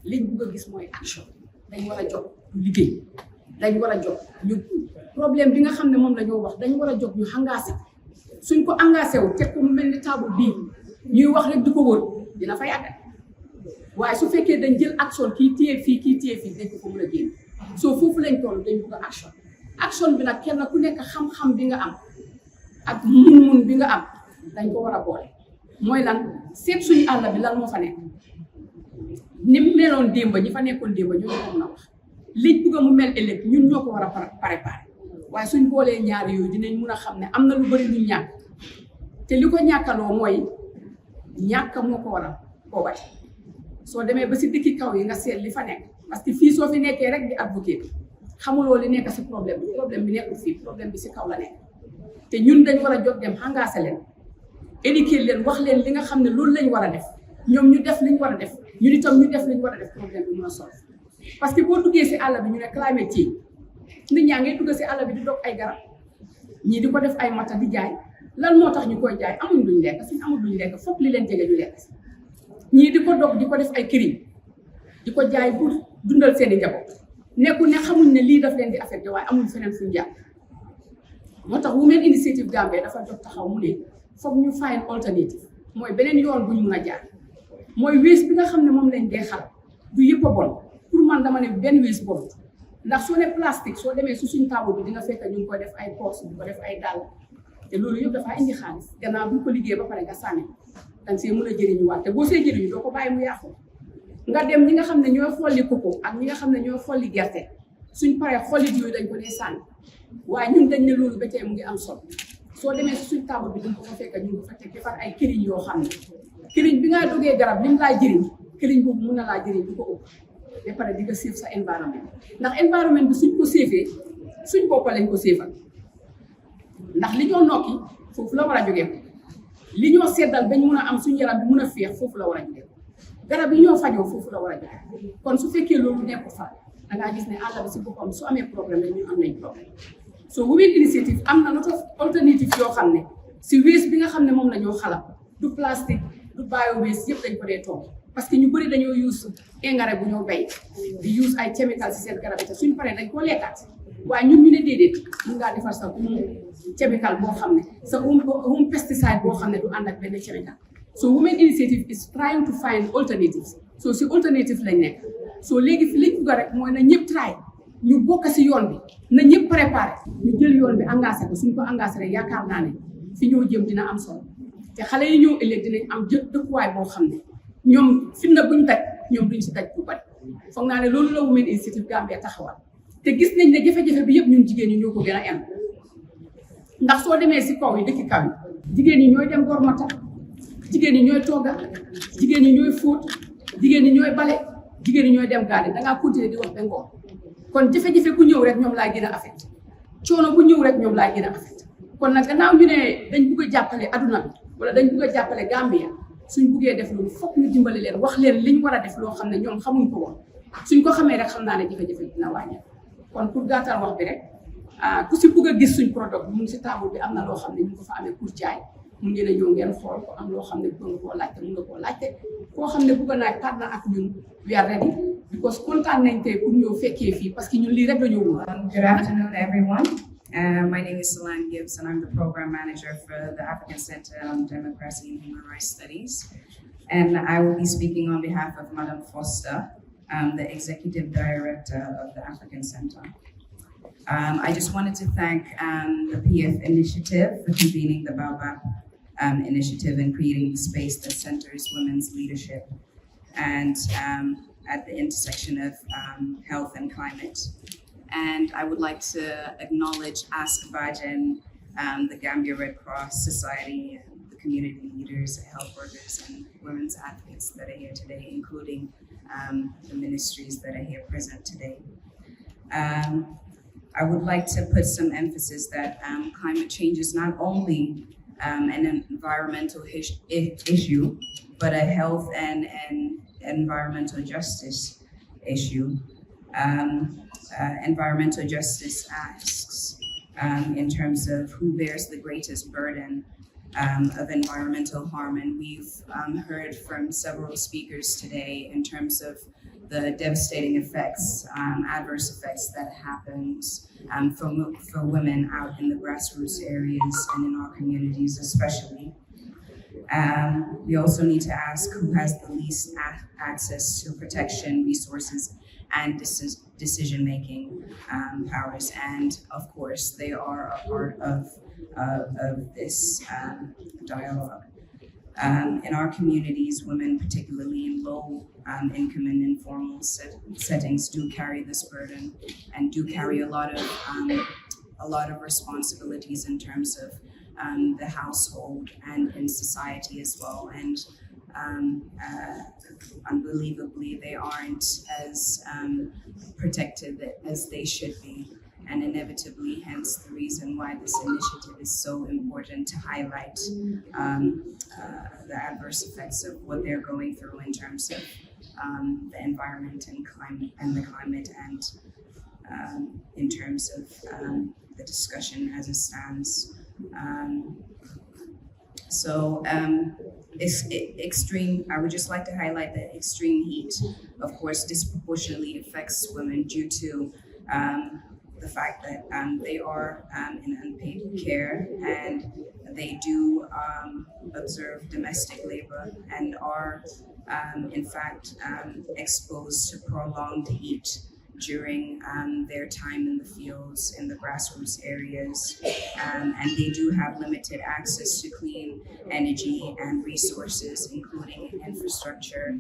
liñ bëgg a gis mooy action dañ war a jóg ñu liggéey dañ war a jóg ñu problème bi nga xam ne moom la ñoo wax dañ war a jóg ñu engagé suñ ko engagé wu teg ko mu mel ni table bii ñuy wax rek di ko wër dina fa yàgg waaye su fekkee dañ jël action kii téye fii dañ ko mën a génn soo foofu lañ toll dañ bëgg a action bi nag kenn ku nekk xam-xam bi nga am ak mun-mun bi nga am dañ ko war a boole mooy lan seet suñu àll bi lan moo fa nekk ni mu meloon démba ñi fa nekkoon démba ñoo ko mën a wax liñ bëgg mu mel ëllëg ñun ñoo ko war a préparer waaye suñ boolee ñaari yooyu dinañ mun a xam ne am na lu bari luñ ñàkk te li ko ñàkkaloo mooy ñàkk moo ko waral poobati soo demee ba si dëkki kaw yi nga seet li fa nekk parce que fii soo fi nekkee rek di advocate xamuloo li nekk si problème bi nekkul fii problème bi si kaw la nekk te ñun dañ war a jóg dem engagé leen éduquer leen wax leen li nga xam ne loolu lañ war a def ñoom ñu def liñ war a def ñun itam ñu def liñ war a def problème bi mun a sol parce que boo duggee si àll bi ñu ne climate change nit ñaa ngay dugg si àll bi di dog ay garab ñii di ko def ay mata di jaay lan moo tax ñu koy jaay amuñ luñ lekk suñ amul luñ lekk foog li leen jege ñu lekk ñii di ko dog di ko def ay këriñ di ko jaay pour dundal seen i njaboot nekkul ne xamuñ ne lii daf leen di affecté waaye amul feneen fuñ jàpp moo tax Women Initiative Gambia dafa jot taxaw mu ne foog ñu find alternative mooy beneen yoon buñ mun a jaar mooy waste bi nga xam ne moom lañ dee xal du yëpp a bon pour man dama ne benn waste bon ndax soo ne plastique soo demee su suñ table bi di nga fekk ñu ngi ko def ay poche di ko def ay dàll te loolu yëpp dafa indi xaalis gannaaw bu ko liggéey ba pare nga sànni danga see mën a jëriñuwaat te boo see jëriñu doo ko bàyyi mu yàqu nga dem ñi nga xam ne ñooy xolli koko ak ñi nga xam ne ñooy xolli gerte suñ paree xollit yooyu dañ ko dee sànni waaye ñun dañ ne loolu ba tey mu ngi am solo soo demee si suñ table bi di nga ko fa fekk ñu ngi fa teg defar ay këriñ yoo xam ne këriñ bi nga dogee garab lim laa jëriñ këriñ boobu mun na laa jëriñ du ko ëpp ba pare di nga séef sa environnement ndax environnement bi suñ ko séefee suñ bopp lañ ko séefal ndax li ñoo nokki foofu la war a jógee li ñoo seddal bañ mun a am suñ yaram bi mun a féex foofu la war a jógee garab yi ñoo fajoo foofu la war a jógee kon su fekkee loolu nekkul fa dangaa gis ne àll bi si boppam su amee problème rek ñu am nañ problème so Women Initiative am na lot of alternative yoo xam ne si waste bi nga xam ne moom la ñoo xalab du plastique du bio waste yëpp dañ ko dee toog parce que ñu bëri dañoo use engrais bu ñoo bay di use ay chemical si seen garab yi te suñ paree dañ koo lekkaat waaye ñun ñu ne déedéet mun ngaa defar sa chemical boo xam ne sa pesticide boo xam ne du ànd ak benn chemical so Women Initiative is trying to find alternatives so si alternative lañ nekk so léegi fi liñ bugg rek mooy na ñëpp try ñu bokk si yoon bi na ñëpp préparé ñu jël yoon bi engagé ko suñ ko engagé rek yaakaar naa ne fi ñoo jëm dina am solo te xale yi ñëw ëllëg dinañ am dëkkuwaay boo xam ne ñoom fitna buñ taj ñoom duñ si taj bu bari foog naa ne loolu la Women Initiative Gambia taxawal te gis nañ ne jafe-jafe bi yëpp ñun jigéen ñi ñoo ko gën a em ndax soo demee si kaw yi dëkki kaw yi jigéen ñi ñooy dem gormata jigéen ñi ñooy togga jigéen ñi ñooy fóot jigéen ñi ñooy bale jigéen ñi ñooy dem gaale dangaa continuer di wax ba ngoon kon jafe-jafe ku ñëw rek ñoom laa gën a affecté coono bu ñëw rek ñoom laa gën a affecté kon nag gannaaw ñu ne dañ bugg a jàppale aduna bi wala dañ bugg a jàppale Gambia suñ buggee def loolu foog ñu dimbali leen wax leen liñ war a def loo xam ne ñoom xamuñ ko woon suñ ko xamee rek xam naa ne jafe-jafe dina wàññi kon pour gàttal wax bi rek ku si bugg a gis suñ produit bi mu ngi si table bi am na loo xam ne ñu ngi ko fa amee pour jaay mun ngeen a ñëw ngeen xool ko am loo xam ne bëgg nga koo laajte mun nga koo laajte koo xam ne bëgg naa partner ak ñun we are ready because kontaan nañ tey pour ñëw fekkee fii parce que ñun lii rek dañoo wóor. Good afternoon, everyone. My name is Solange Gibbs, and I'm the program manager for the African Center on Democracy and Human Rights Studies. And I will be speaking on behalf of Madam Foster, the executive director of the African Center. I just wanted to thank the PF initiative for convening the BOABAB initiative and creating the space that centers women's leadership and at the intersection of health and climate. And I would like to acknowledge Ask Bajan, the Gambia Red Cross Society, and the community leaders, health workers, and women's advocates that are here today, including the ministries that are here present today. I would like to put some emphasis that climate change is not only an environmental issue, but a health and environmental justice issue. Environmental justice asks in terms of who bears the greatest burden of environmental harm. And we've heard from several speakers today in terms of the devastating effects, adverse effects that happens for women out in the grassroots areas and in our communities especially. We also need to ask who has the least access to protection, resources, and decision-making powers. And of course, they are a part of this dialogue. In our communities, women, particularly in low income and informal settings, do carry this burden and do carry a lot of responsibilities in terms of the household and in society as well. And unbelievably, they aren't as protected as they should be. And inevitably, hence the reason why this initiative is so important to highlight the adverse effects of what they're going through in terms of the environment and the climate, and in terms of the discussion as it stands. So extreme, I would just like to highlight that extreme heat, of course, disproportionately affects women due to the fact that they are in unpaid care and they do observe domestic labor and are in fact exposed to prolonged heat during their time in the fields, in the grassroots areas, and they do have limited access to clean energy and resources, including infrastructure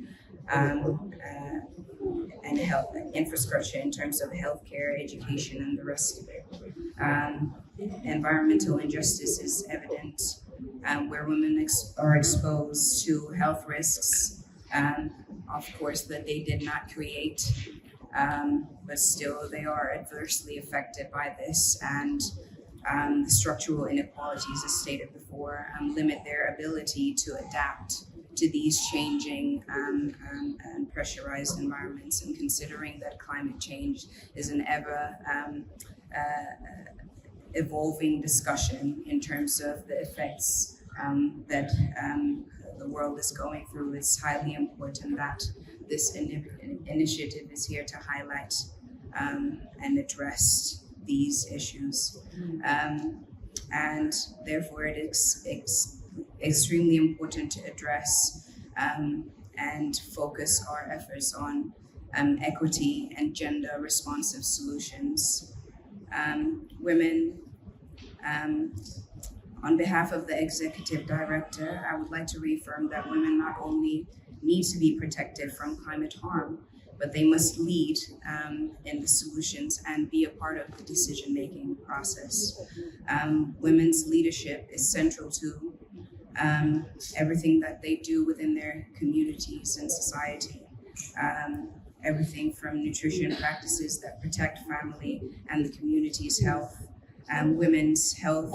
and health infrastructure in terms of healthcare, education, and the rest of it. Environmental injustice is evident where women are exposed to health risks, of course, that they did not create. But still they are adversely affected by this, and the structural inequalities, as stated before, limit their ability to adapt to these changing and pressurized environments. And considering that climate change is an ever evolving discussion in terms of the effects that the world is going through, it's highly important that this initiative is here to highlight and address these issues. And therefore it is extremely important to address and focus our efforts on equity and gender responsive solutions. Women, on behalf of the Executive Director, I would like to reaffirm that women not only need to be protected from climate harm, but they must lead in the solutions and be a part of the decision-making process. Women's leadership is central to everything that they do within their communities and society. Everything from nutrition practices that protect family and the community's health, women's health,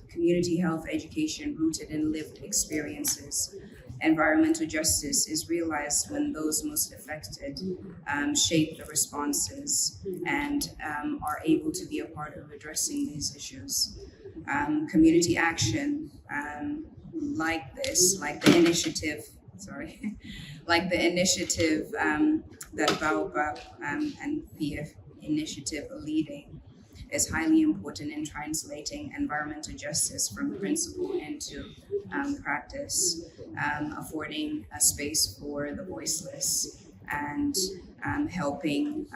community health education rooted in lived experiences. Environmental justice is realized when those most affected shape the responses and are able to be a part of addressing these issues. Community action like this, like the initiative that BOABAB and PF initiative are leading, is highly important in translating environmental justice from principle into practice, affording a space for the voiceless and helping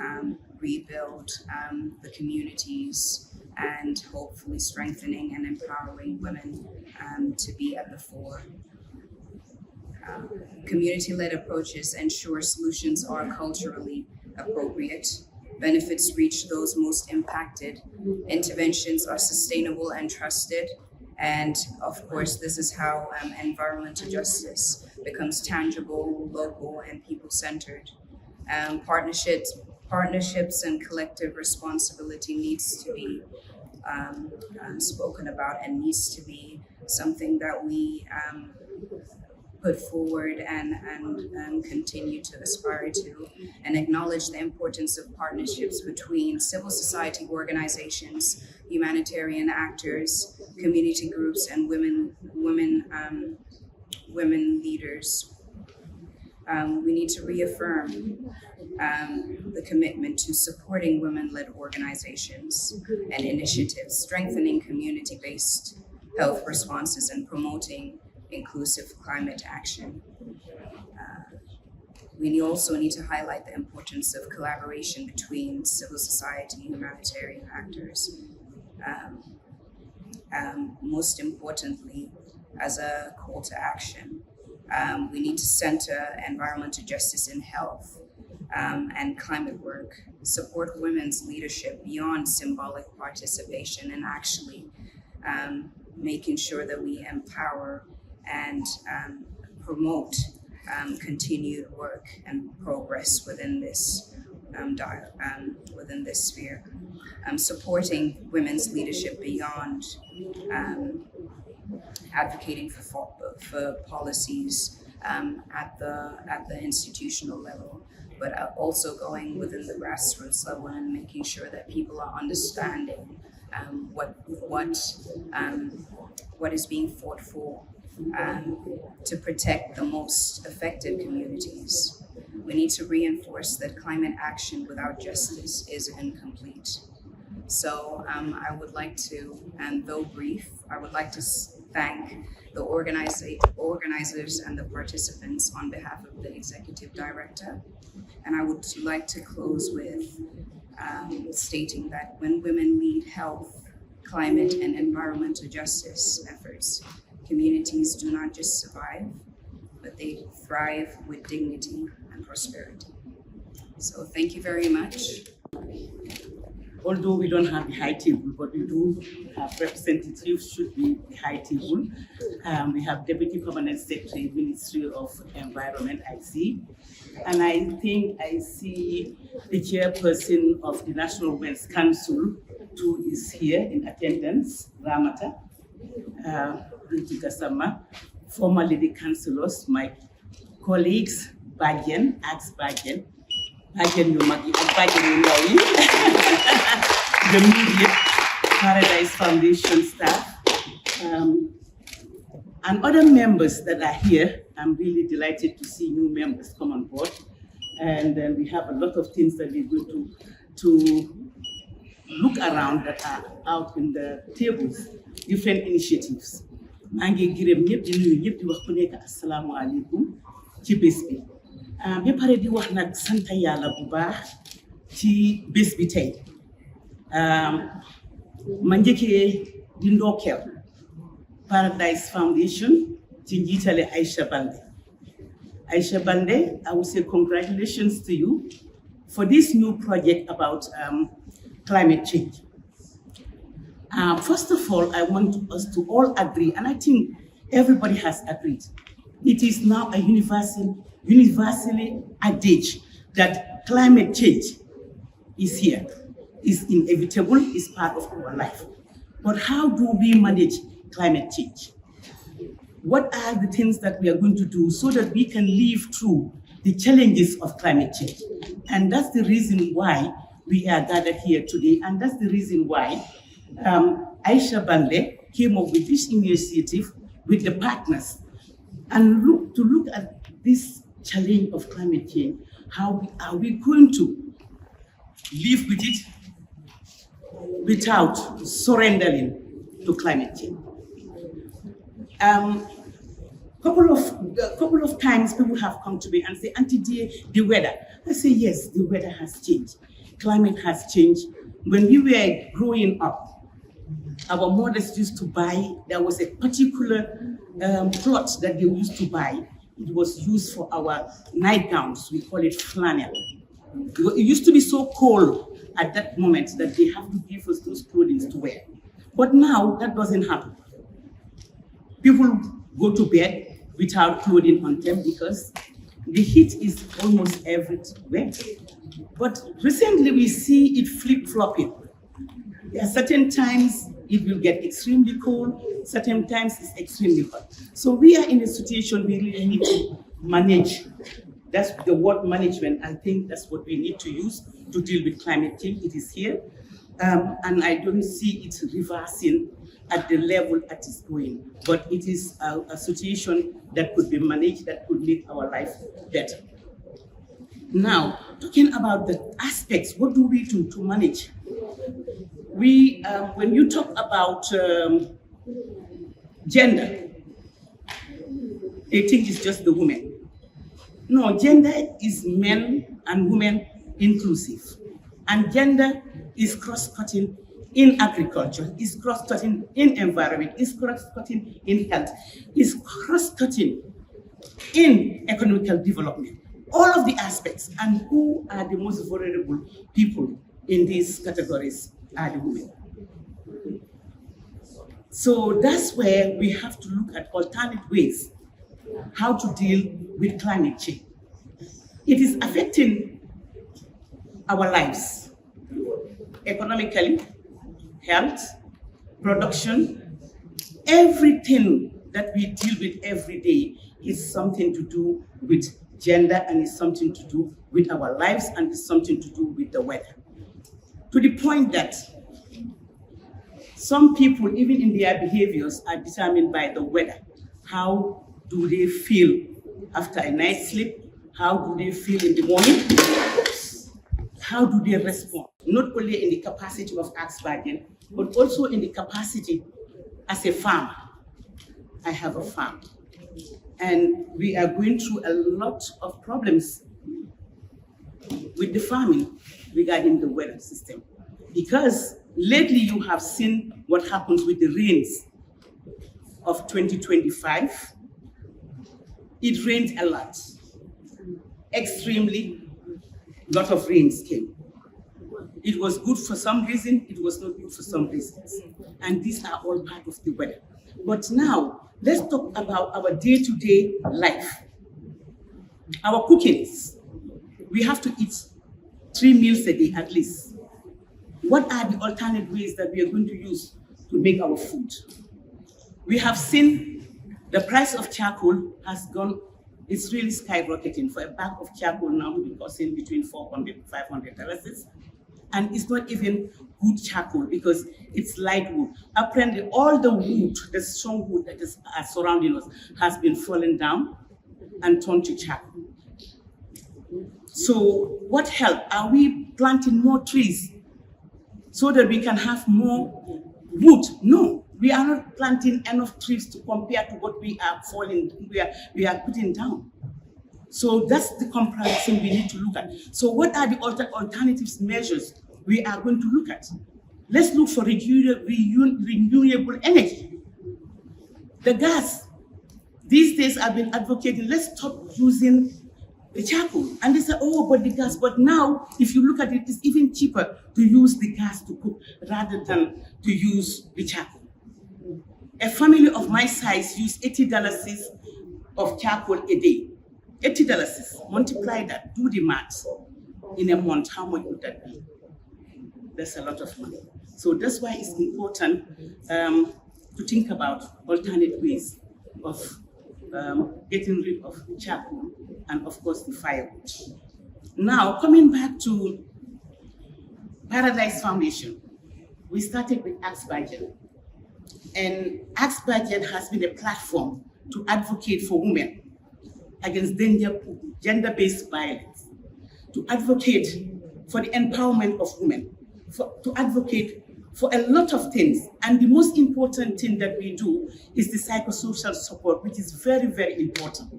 rebuild the communities and hopefully strengthening and empowering women to be at the fore. Community-led approaches ensure solutions are culturally appropriate, benefits reach those most impacted, interventions are sustainable and trusted, and of course this is how environmental justice becomes tangible, local, and people-centered. Partnerships and collective responsibility needs to be spoken about and needs to be something that we put forward and continue to aspire to, and acknowledge the importance of partnerships between civil society organizations, humanitarian actors, community groups, and women leaders. We need to reaffirm the commitment to supporting women-led organizations and initiatives, strengthening community-based health responses, and promoting inclusive climate action. We also need to highlight the importance of collaboration between civil society and humanitarian actors. Most importantly, as a call to action, we need to center environmental justice in health and climate work, support women's leadership beyond symbolic participation, and actually making sure that we empower and promote continued work and progress within this sphere. Supporting women's leadership beyond advocating for policies at the institutional level, but also going within the grassroots level and making sure that people are understanding what is being fought for to protect the most affected communities. We need to reinforce that climate action without justice is incomplete. So I would like to, and though brief, I would like to thank the organizers and the participants on behalf of the Executive Director. And I would like to close with stating that when women lead health, climate, and environmental justice efforts, communities do not just survive, but they thrive with dignity and prosperity. So thank you very much. Although we don't have the high table, but we do have representatives should be the high table. We have Deputy Permanent Secretary, Ministry of Environment, I see. And I think I see the chairperson of the National Women's Council, who is here in attendance, Ramata, Ruti Gassama, former lady councillors, my colleagues, Bajen, ex-Bajen, Bajen Yomagi, and Bajen Yomawi, the immediate Paradise Foundation staff, and other members that are here. I'm really delighted to see new members come on board. And then we have a lot of things that we're going to look around that are out in the tables, different initiatives. maa ngi gërëm ñëpp di nuyu ñëpp di wax ku nekk asalaamaaleykum ci bés bi ba pare di wax nag sant yàlla bu baax ci bés bi tey ma njëkkee di ndokkeel Paradise Foundation ci njiitale Aïcha Baldé. Aïcha Baldé, I will say congratulations to you for this new project about climate change. First of all, I want us to all agree, and I think everybody has agreed, it is now a universally adage that climate change is here, is inevitable, is part of our life. But how do we manage climate change? What are the things that we are going to do so that we can live through the challenges of climate change? And that's the reason why we are gathered here today, and that's the reason why Aïcha Baldé came up with this initiative with the partners and look at this challenge of climate change. How are we going to live with it without surrendering to climate change? Couple of times people have come to me and say, Auntie dear, the weather. I say, yes, the weather has changed. Climate has changed. When we were growing up, our mothers used to buy, there was a particular cloth that they used to buy. It was used for our nightgowns. We call it flannel. It used to be so cold at that moment that they have to give us those clothing to wear. But now that doesn't happen. People go to bed without clothing on them because the heat is almost everywhere. But recently we see it flip-flopping. There are certain times it will get extremely cold, certain times it's extremely hot. So we are in a situation we really need to manage. That's the word management. I think that's what we need to use to deal with climate change. It is here. And I don't see it reversing at the level that is going. But it is a situation that could be managed, that could make our life better. Now, talking about the aspects, what do we do to manage? We, when you talk about gender, they think it's just the women. No, gender is men and women inclusive. And gender is cross-cutting in agriculture, is cross-cutting in environment, is cross-cutting in health, is cross-cutting in economical development. All of the aspects, and who are the most vulnerable people in these categories are the women. So that's where we have to look at alternate ways how to deal with climate change. It is affecting our lives, economically, health, production, everything that we deal with every day is something to do with gender, and it's something to do with our lives, and it's something to do with the weather. To the point that some people, even in their behaviors, are determined by the weather. How do they feel after a night's sleep? How do they feel in the morning? How do they respond? Not only in the capacity of ex-guardian, but also in the capacity as a farmer. I have a farm, and we are going through a lot of problems with the farming regarding the weather system. Because lately you have seen what happens with the rains of 2025. It rained a lot. Extremely lot of rains came. It was good for some reason, it was not good for some reasons. And these are all part of the weather. But now, let's talk about our day-to-day life. Our cookings. We have to eat 3 meals a day at least. What are the alternate ways that we are going to use to make our food? We have seen the price of charcoal has gone, it's really skyrocketing. For a bag of charcoal now will be costing between $400 and $500. And it's not even good charcoal because it's light wood. Apparently, all the wood, the strong wood that is surrounding us, has been fallen down and turned to charcoal. So, what help? Are we planting more trees so that we can have more wood? No, we are not planting enough trees to compare to what we are we are putting down. So that's the comparison we need to look at. So what are the alternatives measures we are going to look at? Let's look for renewable energy. The gas. These days I've been advocating, let's stop using the charcoal. And they say, oh, but the gas. But now, if you look at it, it's even cheaper to use the gas to cook rather than to use the charcoal. A family of my size use $80 of charcoal a day. $80, multiply that, do the math. In a month, how much would that be? That's a lot of money. So that's why it's important to think about alternate ways of getting rid of charcoal and of course the firewood. Now, coming back to Paradise Foundation, we started with Ask Budget. And Ask Budget has been a platform to advocate for women against gender-based violence, to advocate for the empowerment of women, to advocate for a lot of things. And the most important thing that we do is the psychosocial support, which is very, very important.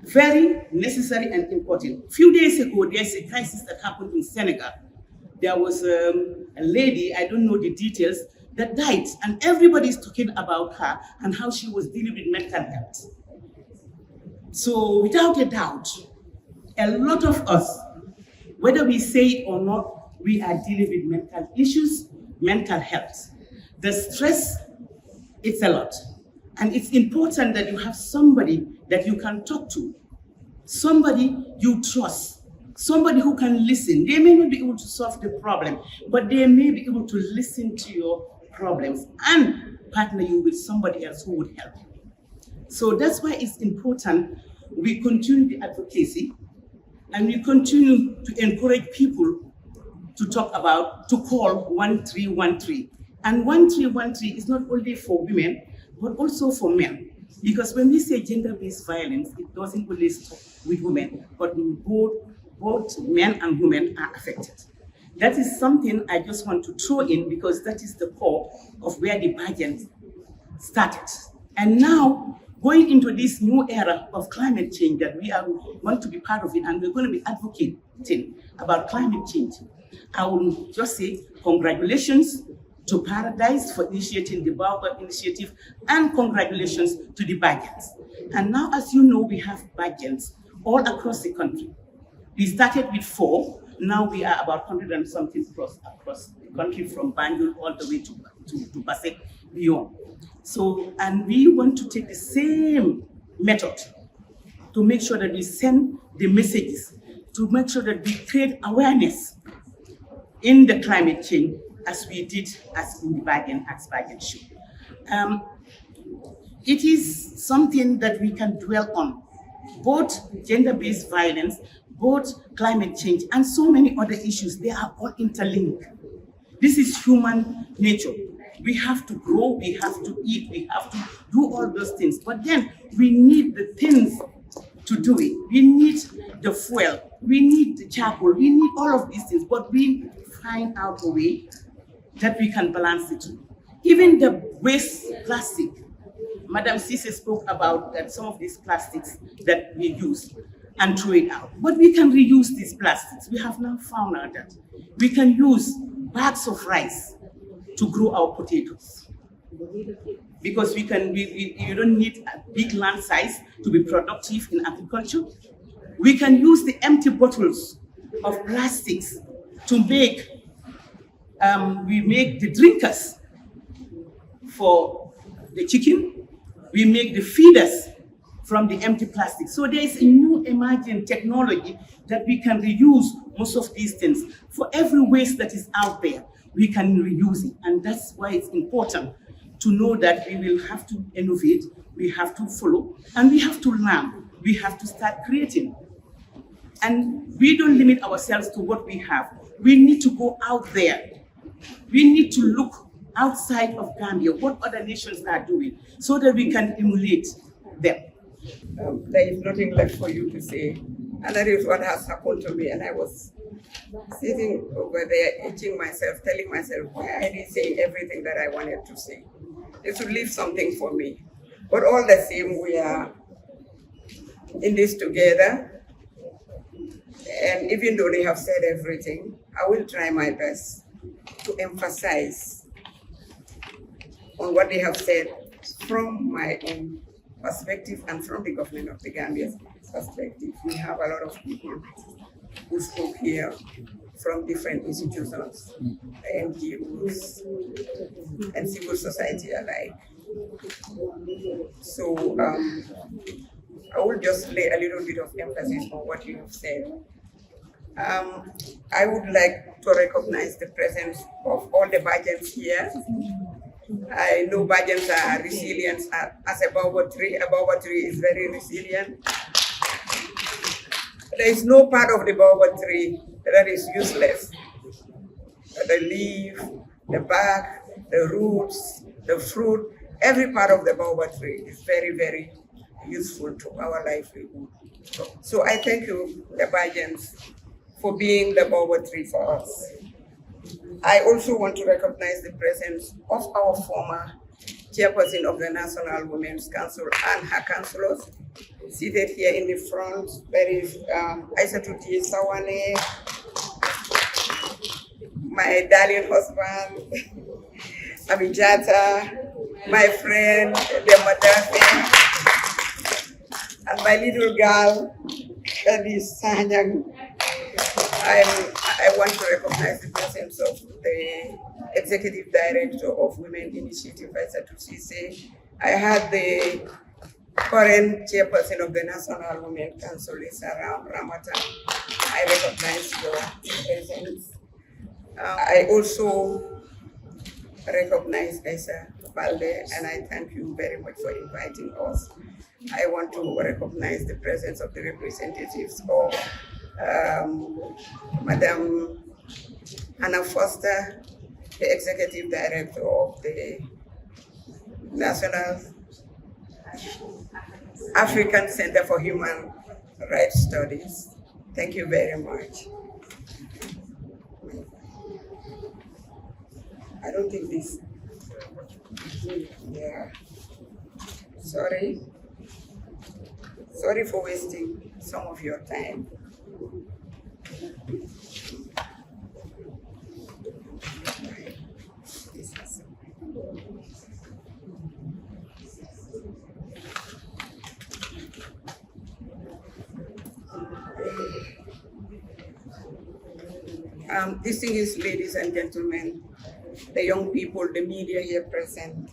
Very necessary and important. A few days ago, there's a crisis that happened in Senegal. There was a lady, I don't know the details, that died, and everybody's talking about her and how she was dealing with mental health. So without a doubt, a lot of us, whether we say it or not, we are dealing with mental issues, mental health. The stress, it's a lot. And it's important that you have somebody that you can talk to, somebody you trust, somebody who can listen. They may not be able to solve the problem, but they may be able to listen to your problems and partner you with somebody else who would help you. So that's why it's important we continue the advocacy and we continue to encourage people to call 1313. And 1313 is not only for women, but also for men. Because when we say gender-based violence, it doesn't only stop with women, but both men and women are affected. That is something I just want to throw in because that is the core of where the pageant started. And now, going into this new era of climate change that we want to be part of it, and we're going to be advocating about climate change, I will just say congratulations to Paradise for initiating the BOABAB initiative, and congratulations to the pageants. And now, as you know, we have pageants all across the country. We started with 4, now we are about 100 and something across the country, from Banjul all the way to Basek, beyond. So, and we want to take the same method to make sure that we send the messages, to make sure that we create awareness in the climate change as we did as in the Ask Bargain show. It is something that we can dwell on, both gender-based violence, both climate change, and so many other issues. They are all interlinked. This is human nature. We have to grow, we have to eat, we have to do all those things. But then we need the things to do it. We need the fuel, we need the charcoal, we need all of these things, but we find out a way that we can balance it. Even the waste plastic, Madam Cisse spoke about that some of these plastics that we use and throw it out. But we can reuse these plastics. We have now found out that we can use bags of rice to grow our potatoes. Because you don't need a big land size to be productive in agriculture. We can use the empty bottles of plastics to make, we make the drinkers for the chicken. We make the feeders from the empty plastic. So there is a new emerging technology that we can reuse most of these things. For every waste that is out there, we can reuse it. And that's why it's important to know that we will have to innovate, we have to follow, and we have to learn. We have to start creating. And we don't limit ourselves to what we have. We need to go out there. We need to look outside of Gambia, what other nations are doing, so that we can emulate them. There is nothing left for you to say. And that is what has happened to me. And I was sitting over there, itching myself, telling myself, why I didn't say everything that I wanted to say. They should leave something for me. But all the same, we are in this together. And even though they have said everything, I will try my best to emphasize on what they have said from my own perspective and from the government of the Gambia's perspective. We have a lot of people who spoke here from different institutions, NGOs, and civil society alike. So I will just lay a little bit of emphasis on what you have said. I would like to recognize the presence of all the Bajans here. I know Bajans are resilient as a baobab tree. A baobab tree is very resilient. There is no part of the baobab tree that is useless. The leaf, the bark, the roots, the fruit, every part of the baobab tree is very, very useful to our livelihood. So I thank you, the Bajans, for being the baobab tree for us. I also want to recognize the presence of our former chairperson of the National Women's Council and her councillors. Seated here in the front, there is Aisatuti Sawane, my darling husband, Abijata, my friend, Demadafe, and my little girl, that is Sanyang. I want to recognize the presence of the Executive Director of Women Initiative, Aisatuti Cisse. I had the current chairperson of the National Women Council, Lisa Ramatan. I recognize your presence. I also recognize Esa Balde, and I thank you very much for inviting us. I want to recognize the presence of the representatives of Madam Anna Foster, the Executive Director of the National African Center for Human Rights Studies. Thank you very much. I don't think this, yeah. Sorry for wasting some of your time. Distinguished ladies and gentlemen, the young people, the media here present,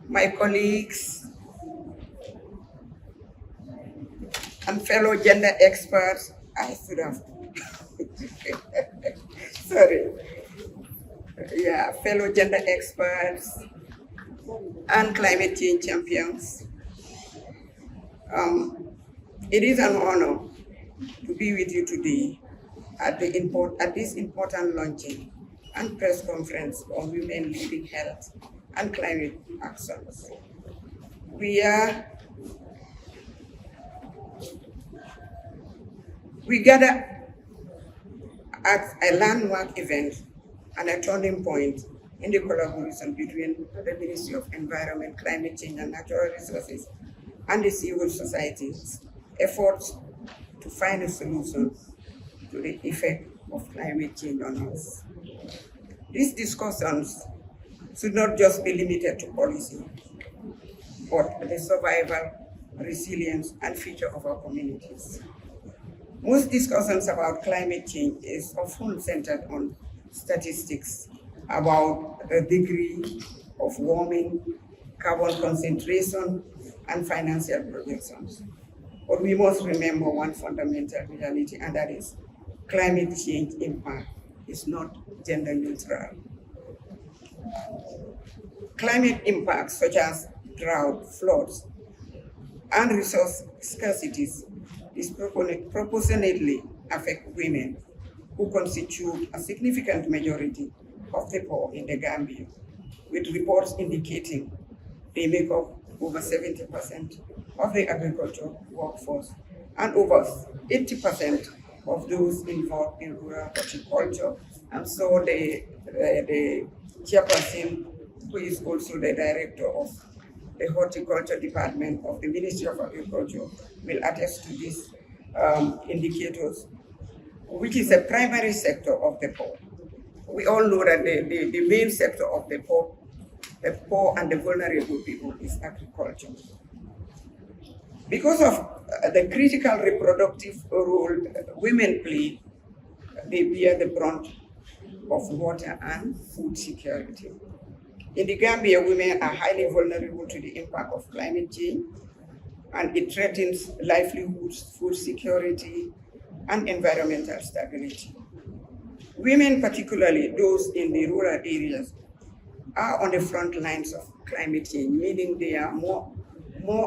my colleagues, and fellow gender experts, I should have, sorry, yeah, fellow gender experts and climate change champions. It is an honor to be with you today at this important launching and press conference on women leading health and climate actions. We gather at a landmark event and a turning point in the collaboration between the Ministry of Environment, Climate Change and Natural Resources and the civil society's efforts to find a solution to the effect of climate change on us. These discussions should not just be limited to policy, but the survival, resilience, and future of our communities. Most discussions about climate change is often centered on statistics about the degree of warming, carbon concentration, and financial projections. But we must remember one fundamental reality, and that is climate change impact is not gender neutral. Climate impacts such as drought, floods, and resource scarcities disproportionately affect women, who constitute a significant majority of the poor in the Gambia, with reports indicating they make up over 70% of the agricultural workforce and over 80% of those involved in rural horticulture. And so the chairperson, who is also the director of the horticulture department of the Ministry of Agriculture, will attest to these indicators, which is a primary sector of the poor. We all know that the main sector of the poor and the vulnerable people is agriculture. Because of the critical reproductive role women play, they bear the brunt of water and food security. In the Gambia, women are highly vulnerable to the impact of climate change, and it threatens livelihoods, food security, and environmental stability. Women, particularly those in the rural areas, are on the front lines of climate change, meaning they are more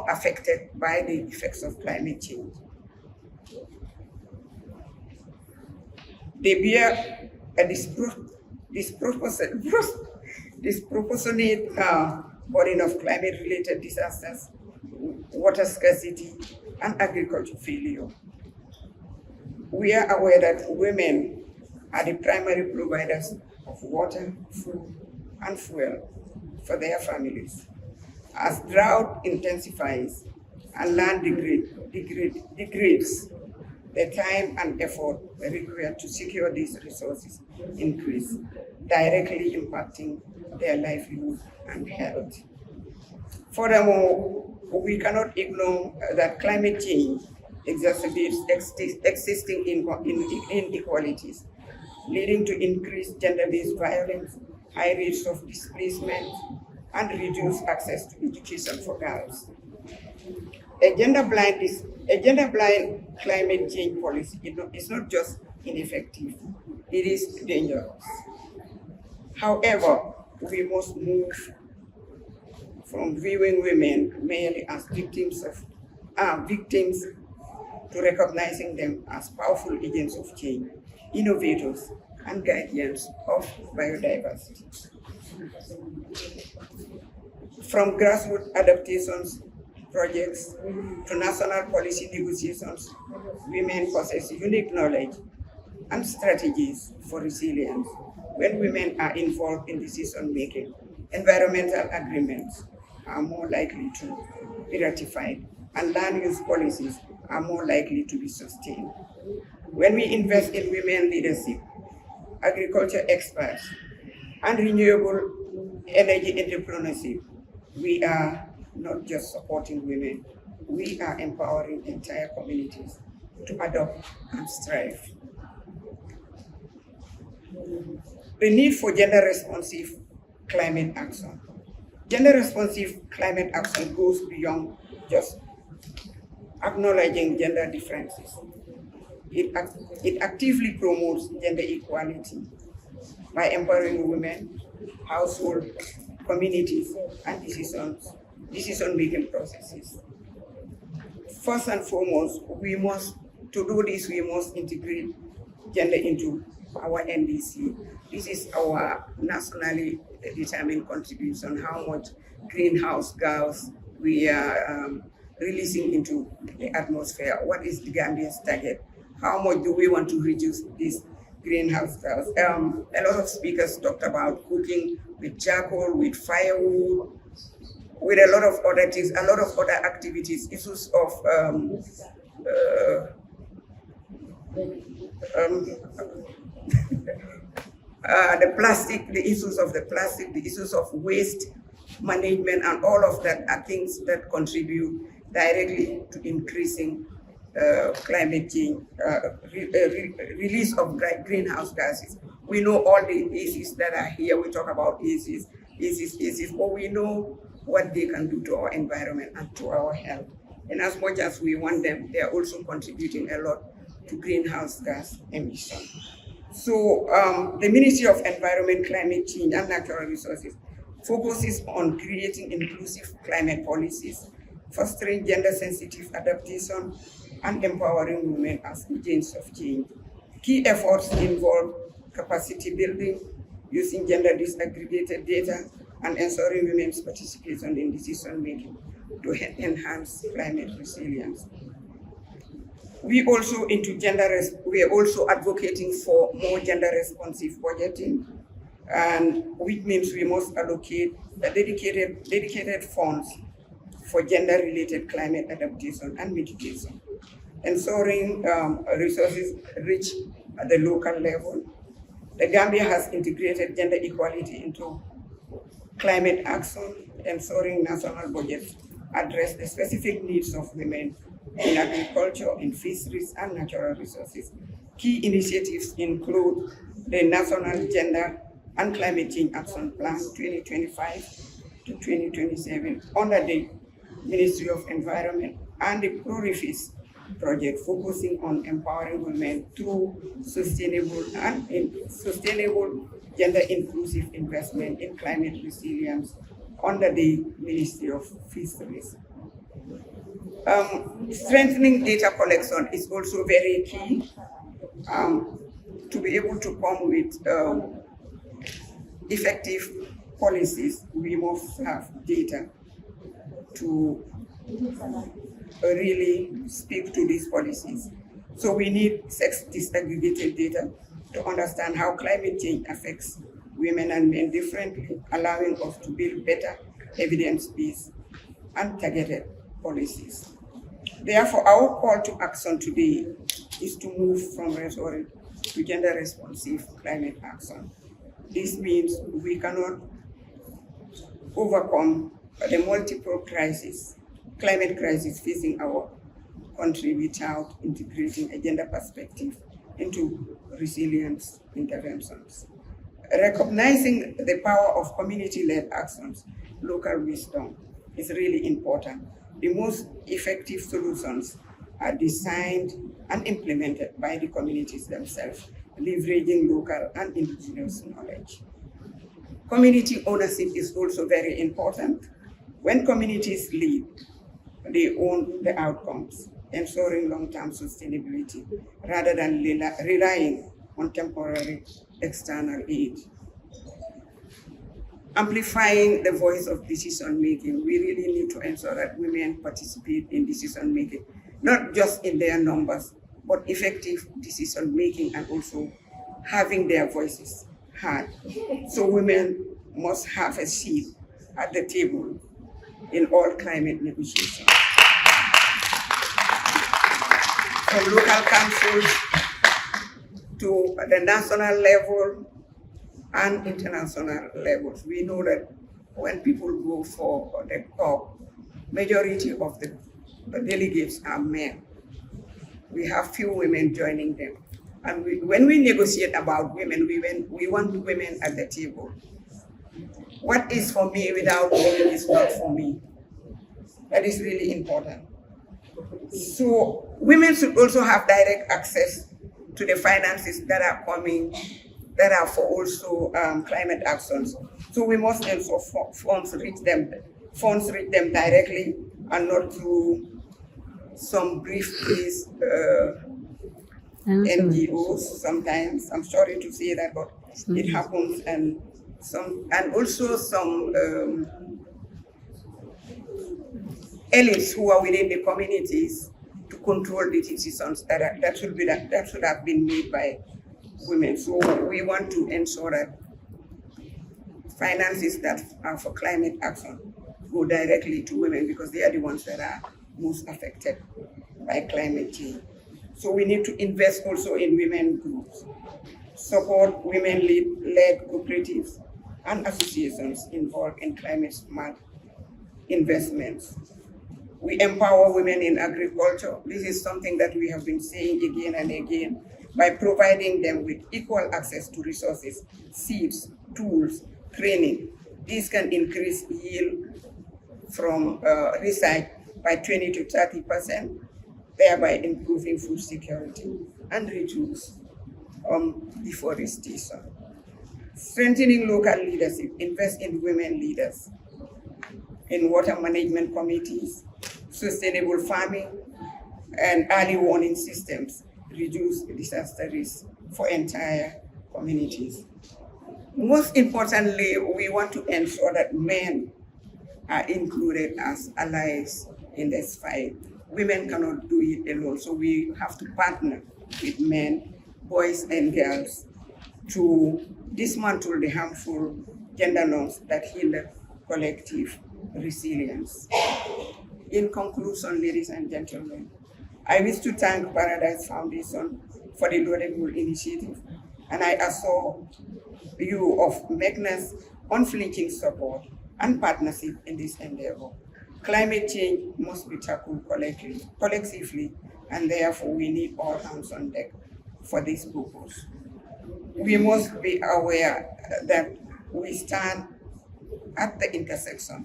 affected by the effects of climate change. They bear a disproportionate burden of climate-related disasters, water scarcity, and agricultural failure. We are aware that women are the primary providers of water, food, and fuel for their families. As drought intensifies and land degrades, the time and effort required to secure these resources increase, directly impacting their livelihood and health. Furthermore, we cannot ignore that climate change exacerbates existing inequalities, leading to increased gender-based violence, high rates of displacement, and reduced access to education for girls. A gender-blind climate change policy is not just ineffective, it is dangerous. However, we must move from viewing women merely as victims to recognizing them as powerful agents of change, innovators, and guardians of biodiversity. From grassroots adaptations projects to national policy negotiations, women possess unique knowledge and strategies for resilience. When women are involved in decision making, environmental agreements are more likely to be ratified, and land use policies are more likely to be sustained. When we invest in women leadership, agriculture experts, and renewable energy entrepreneurship, we are not just supporting women, we are empowering entire communities to adopt and strive. The need for gender-responsive climate action. Gender-responsive climate action goes beyond just acknowledging gender differences. It actively promotes gender equality by empowering women, households, communities, and decision-making processes. First and foremost, to do this, we must integrate gender into our NDC. This is our nationally determined contribution, how much greenhouse gas we are releasing into the atmosphere. What is the Gambia's target? How much do we want to reduce this greenhouse gas? A lot of speakers talked about cooking with charcoal, with firewood, with a lot of other things, a lot of other activities, issues of the plastic, the issues of the plastic, the issues of waste management, and all of that are things that contribute directly to increasing climate change, release of greenhouse gases. We know all the issues that are here. We talk about issues, but we know what they can do to our environment and to our health. And as much as we want them, they are also contributing a lot to greenhouse gas emissions. So the Ministry of Environment, Climate Change and Natural Resources focuses on creating inclusive climate policies, fostering gender-sensitive adaptation, and empowering women as agents of change. Key efforts involve capacity building, using gender disaggregated data, and ensuring women's participation in decision-making to enhance climate resilience. We are also advocating for more gender-responsive budgeting, and which means we must allocate dedicated funds for gender-related climate adaptation and mitigation, ensuring resources reach at the local level. The Gambia has integrated gender equality into climate action, ensuring national budgets address the specific needs of women in agriculture, in fisheries, and natural resources. Key initiatives include the National Gender and Climate Change Action Plan 2025 to 2027 under the Ministry of Environment, and the ProRefis project focusing on empowering women through sustainable gender inclusive investment in climate resilience under the Ministry of Fisheries. Strengthening data collection is also very key to be able to come with effective policies. We must have data to really speak to these policies. So we need sex disaggregated data to understand how climate change affects women and men differently, allowing us to build better evidence-based and targeted policies. Therefore, our call to action today is to move from rhetoric to gender-responsive climate action. This means we cannot overcome the multiple climate crisis facing our country without integrating a gender perspective into resilience interventions. Recognizing the power of community-led actions, local wisdom, is really important. The most effective solutions are designed and implemented by the communities themselves, leveraging local and indigenous knowledge. Community ownership is also very important. When communities lead, they own the outcomes, ensuring long-term sustainability rather than relying on temporary external aid. Amplifying the voice of decision-making, we really need to ensure that women participate in decision-making, not just in their numbers, but effective decision-making and also having their voices heard. So women must have a seat at the table in all climate negotiations. From local councils to the national level and international levels. We know that when people go for the COP, majority of the delegates are men. We have few women joining them. And when we negotiate about women, we want women at the table. What is for me without women is not for me. That is really important. So women should also have direct access to the finances that are coming, that are for also climate actions. So we must ensure funds reach them directly and not through some briefcase NGOs sometimes. I'm sorry to say that, but it happens, and also some elites who are within the communities to control the decisions that should have been made by women. So we want to ensure that finances that are for climate action go directly to women, because they are the ones that are most affected by climate change. So we need to invest also in women groups, support women-led cooperatives and associations involved in climate smart investments. We empower women in agriculture. This is something that we have been saying again and again, by providing them with equal access to resources, seeds, tools, training. These can increase yield from research by 20 to 30%, thereby improving food security and reduce deforestation. Strengthening local leadership, invest in women leaders, in water management committees, sustainable farming, and early warning systems, reduce disaster risk for entire communities. Most importantly, we want to ensure that men are included as allies in this fight. Women cannot do it alone, so we have to partner with men, boys and girls, to dismantle the harmful gender norms that hinder collective resilience. In conclusion, ladies and gentlemen, I wish to thank Paradise Foundation for the laudable initiative, and I assure you of Megna's unflinching support and partnership in this endeavor. Climate change must be tackled collectively, and therefore we need all hands on deck for this purpose. We must be aware that we stand at the intersection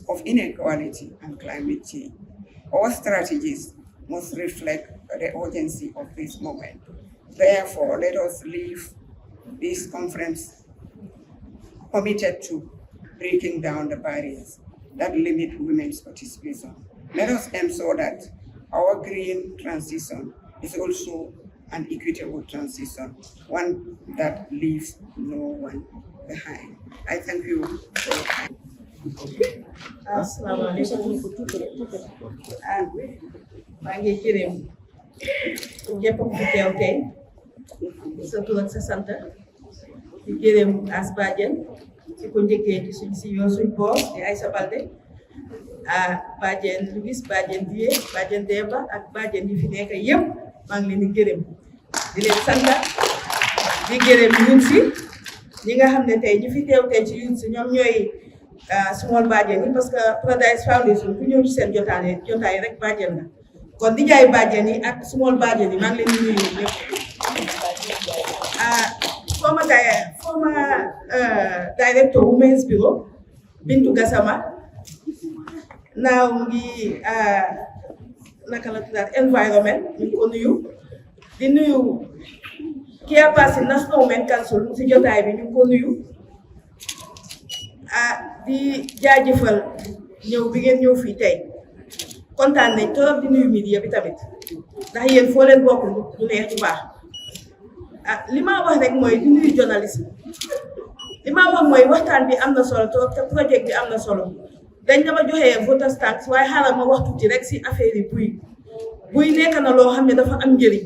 of inequality and climate change. Our strategies must reflect the urgency of this moment. Therefore, let us leave this conference committed to breaking down the barriers that limit women's participation. Let us ensure that our green transition is also an equitable transition, one that leaves no one behind. I thank you for your time. Assalamualaikum. Maa ngi gërëm ñëpp ku fi teew tey sa tur ak sa sant di gërëm as bàjjen ci ko njëkkee ci suñ boos di Aïssa Balde bàjjen Louis, bàjjen Dié, bàjjen Demba ak bàjjen yi fi nekk yëpp maa ngi leen di gërëm di leen sant di gërëm ñun si ñi nga xam ne tey ñu fi teew tey ci ñun si ñoom ñooy small bàjjen yi, parce que Paradise Foundation ku ñëw ci seen jotaay rek bàjjen la kon di jaay bàjjen yi ak small bàjjen yi maa ngi leen di nuyu ñëpp. former director Women's Bureau Bintu Gassama, now ngi naka la tuddaat environment ñu ko nuyu di nuyu Chairperson National Women Council ci jotaay bi ñu ko nuyu di jaajëfal ñëw bi ngeen ñëw fii tey kontaan nañ torop di nuyu media bi tamit ndax yéen foo leen bokk du neex bu baax li ma wax rek mooy di nuyu journaliste li ma wax mooy waxtaan bi am na solo torop te projet bi am na solo dañ dama joxe voters tax waaye xaaral ma wax tuuti rek si affaire yi buy nekk na loo xam ne dafa am njëriñ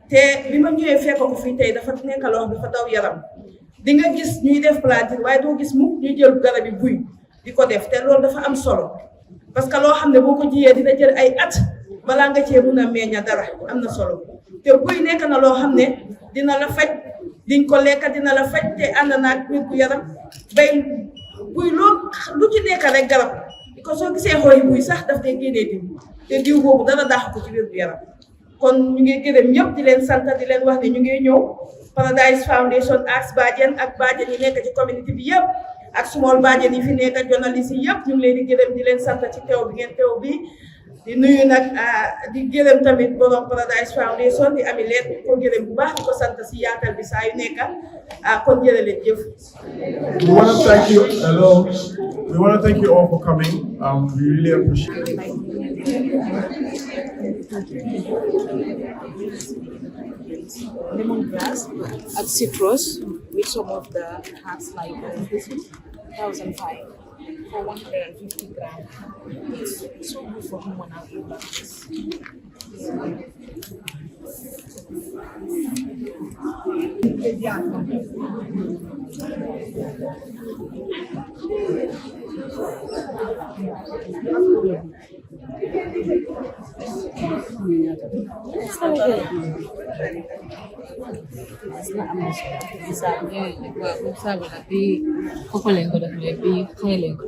te bi ma ñëwee fekk ko fii tey dafa nekk loo xam dafa daw yaram di nga gis ñuy def planting waaye doo gis mu ñuy jël garab yi buy di ko def te loolu dafa am solo parce que loo xam ne boo ko jiyee dina jël ay at balaa nga cee mun a meñña dara am na solo te buy nekk na loo xam ne dina la faj diñ ko lekk dina la faj te ànd naag wér gu yaram bay buy lu ci nekk rek garab ko soo gisee xooy buy sax daf dee génnee diw te diw boobu dana daax ko ci wér gu yaram kon ñu ngi gërëm ñëpp di leen sant di leen wax ne ñu ngi ñëw Paradise Foundation ak bàjjen ak bàjjen yi nekk ci communauté bi yëpp ak small bàjjen yi fi nekk journaliste yi yëpp ñu ngi leen di gërëm di leen sant ci teew bi ngeen teew bi di nuyu nag di gërëm tamit borom Paradise Foundation di ami leet ko gërëm bu baax di ko sant si yaatal bi saa yu nekk kon jërë leen jëf. We want to thank you. Hello. We want to thank you all for coming. We really appreciate it. with lemongrass and citrus with some of the herbs like this is 1,005 for 150 grams. It's so good for hormonal imbalance. Sabi na bi, kukuling ko na bi, kailing ko.